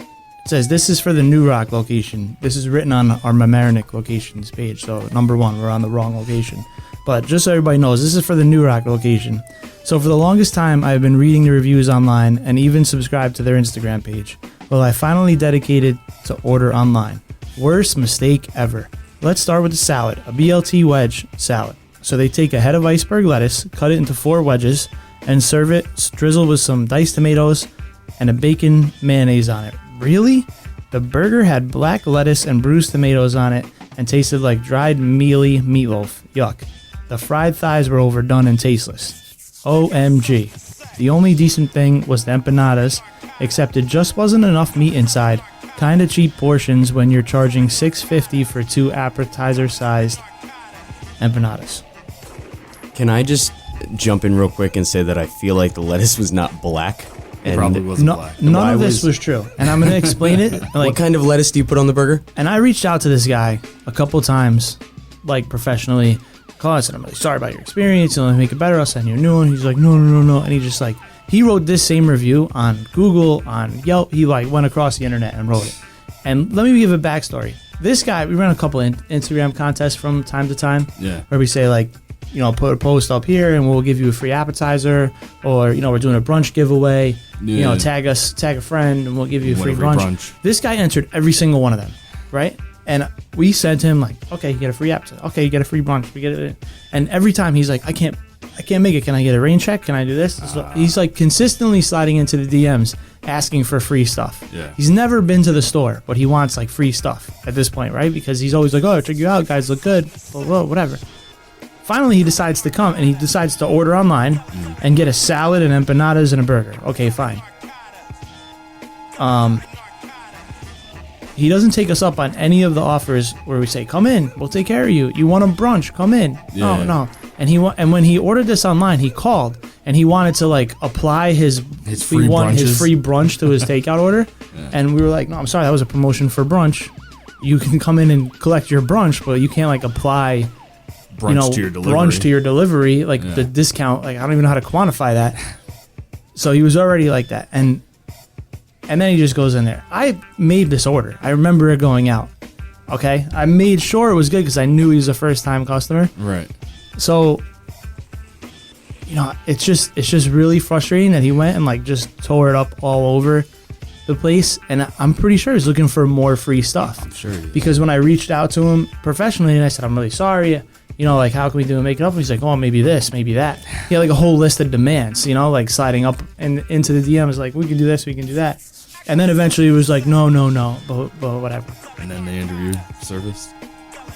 It says, this is for the New Rock location. This is written on our Mamaroneck locations page. So, number one, we're on the wrong location. But just so everybody knows, this is for the New Rock location. So for the longest time, I've been reading the reviews online and even subscribed to their Instagram page. Well, I finally dedicated to order online. Worst mistake ever. Let's start with the salad, a BLT wedge salad. So they take a head of iceberg lettuce, cut it into 4 wedges, and serve it drizzled with some diced tomatoes and a bacon mayonnaise on it. Really? The burger had black lettuce and bruised tomatoes on it and tasted like dried mealy meatloaf. Yuck. The fried thighs were overdone and tasteless. OMG. The only decent thing was the empanadas, except it just wasn't enough meat inside. Kinda cheap portions when you're charging $6.50 for 2 appetizer-sized empanadas. Can I just jump in real quick and say that I feel like the lettuce was not black? It probably wasn't black. None of this was true. And I'm going to explain it. Like, what kind of lettuce do you put on the burger? And I reached out to this guy a couple times, like professionally. I said, I'm really sorry about your experience. Let me make it better. I'll send you a new one. He's like, no. And he just like, he wrote this same review on Google, on Yelp. He like went across the internet and wrote it. And let me give a backstory. This guy, we run a couple Instagram contests from time to time. Yeah. Where we say like, put a post up here and we'll give you a free appetizer, or we're doing a brunch giveaway. Yeah. Tag a friend, and we'll give you a free brunch. This guy answered every single one of them, right? And we sent him like, okay, you get a free appetizer. Okay, you get a free brunch. We get it. And every time he's like, I can't make it. Can I get a rain check? Can I do this? So he's like consistently sliding into the DMs asking for free stuff. Yeah. He's never been to the store, but he wants like free stuff at this point, right? Because he's always like, oh, check you out, guys look good, blah, blah, whatever. Finally, he decides to come and he decides to order online and get a salad and empanadas and a burger. Okay, fine. He doesn't take us up on any of the offers where we say, come in, we'll take care of you. You want a brunch, come in. Yeah. No. And when he ordered this online, he called and he wanted to like apply his free brunch to his takeout order. Yeah. And we were like, no, I'm sorry, that was a promotion for brunch. You can come in and collect your brunch, but you can't like apply brunch to your delivery, like the discount. Like I don't even know how to quantify that. So he was already like that. And then he just goes in there. I made this order. I remember it going out. Okay? I made sure it was good because I knew he was a first-time customer. Right. So, it's just really frustrating that he went and like just tore it up all over the place. And I'm pretty sure he's looking for more free stuff. I'm sure he is. Because when I reached out to him professionally and I said, I'm really sorry, like how can we do it, make it up? And he's like, oh, maybe this, maybe that. He had like a whole list of demands, like sliding up and into the DMs, like we can do this, we can do that. And then eventually it was like, no, but whatever. And then the interview surfaced.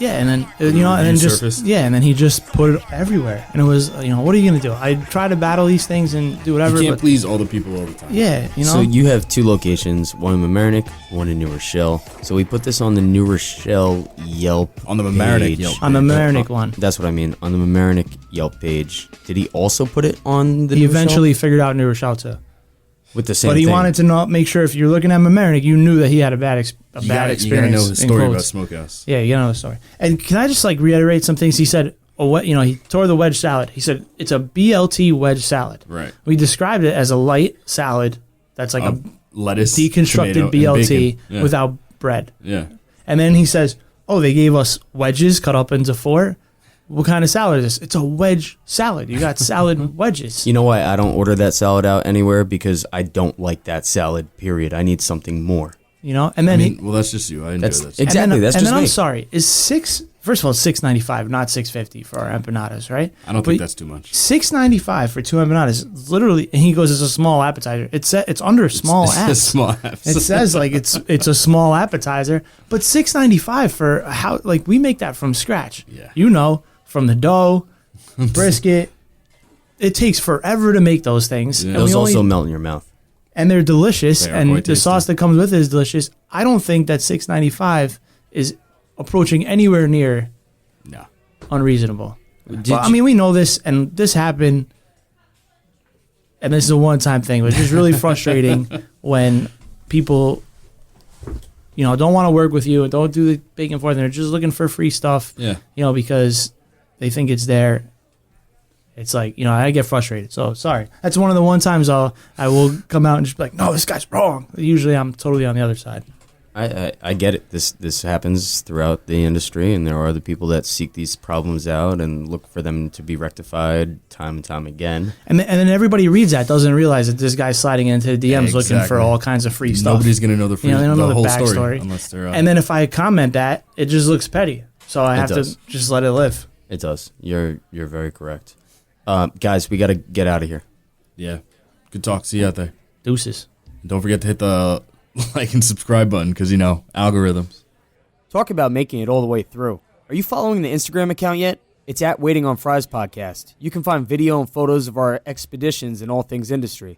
Yeah, and then and then he just put it everywhere, and it was, what are you gonna do? I try to battle these things and do whatever. You can't please all the people all the time. Yeah, So you have 2 locations, one in Mamaroneck, one in New Rochelle. So we put this on the New Rochelle Yelp on the Mamaroneck page. Yelp. On the Mamaroneck one. That's what I mean. On the Mamaroneck Yelp page. Did he also put it on the? He New eventually Rochelle? figured out New Rochelle too. With the same But he thing. wanted to make sure if you're looking at Mamaroneck, you knew that he had a bad a You bad gotta experience. know the in story about quotes. Smokehouse. Yeah, you gotta know the story. And can I just like reiterate some things he said? He tore the wedge salad. He said it's a BLT wedge salad. Right. We described it as a light salad that's like a lettuce, deconstructed tomato, and BLT bacon. Yeah. without bread. Yeah. And then he says, "Oh, they gave us wedges cut up into 4. What kind of salad is this? It's a wedge salad. You got salad wedges." You know why I don't order that salad out anywhere? Because I don't like that salad, period. I need something more. You know, and then well, that's just you. I enjoy That's that. exactly. and then, That's and just then me. I'm sorry. Is first of all, $6.95, not $6.50 for our empanadas, right? I don't think that's too much. $6.95 for 2 empanadas, literally. And he goes, "It's a small appetizer." It's under small It's apps. a small apps. It says like it's a small appetizer, but $6.95 for how like we make that from scratch. Yeah. You know, from the dough, brisket. It takes forever to make those things. Yeah. And Those we only- also melt in your mouth. and they're delicious, They are and quite the sauce tasty. that comes with it is delicious. I don't think that $6.95 is approaching anywhere near No. unreasonable. Did Well, I you- mean, we know this, and this happened, and this is a one-time thing, but it's just really frustrating when people, don't want to work with you and don't do the back and forth, and they're just looking for free stuff, Yeah. because they think it's there. It's like, I get frustrated. So, sorry. That's one of the one times I will come out and just be like, "No, this guy's wrong." Usually I'm totally on the other side. I get it. This happens throughout the industry, and there are the people that seek these problems out and look for them to be rectified time and time again. And then everybody reads that, doesn't realize that this guy's sliding into the DMs looking Exactly. for all kinds of free stuff. Nobody's gonna know the free, they don't know the whole backstory. story unless they're. And then if I comment that, it just looks petty. So I have to does. just let it live. It does. You're very correct. Guys, we got to get out of here. yeah, good talk. See you out there. Deuces. Don't forget to hit the like and subscribe button because algorithms. Talk about making it all the way through. Are you following the Instagram account yet? It's at Waiting on Fries Podcast. You can find video and photos of our expeditions and all things industry.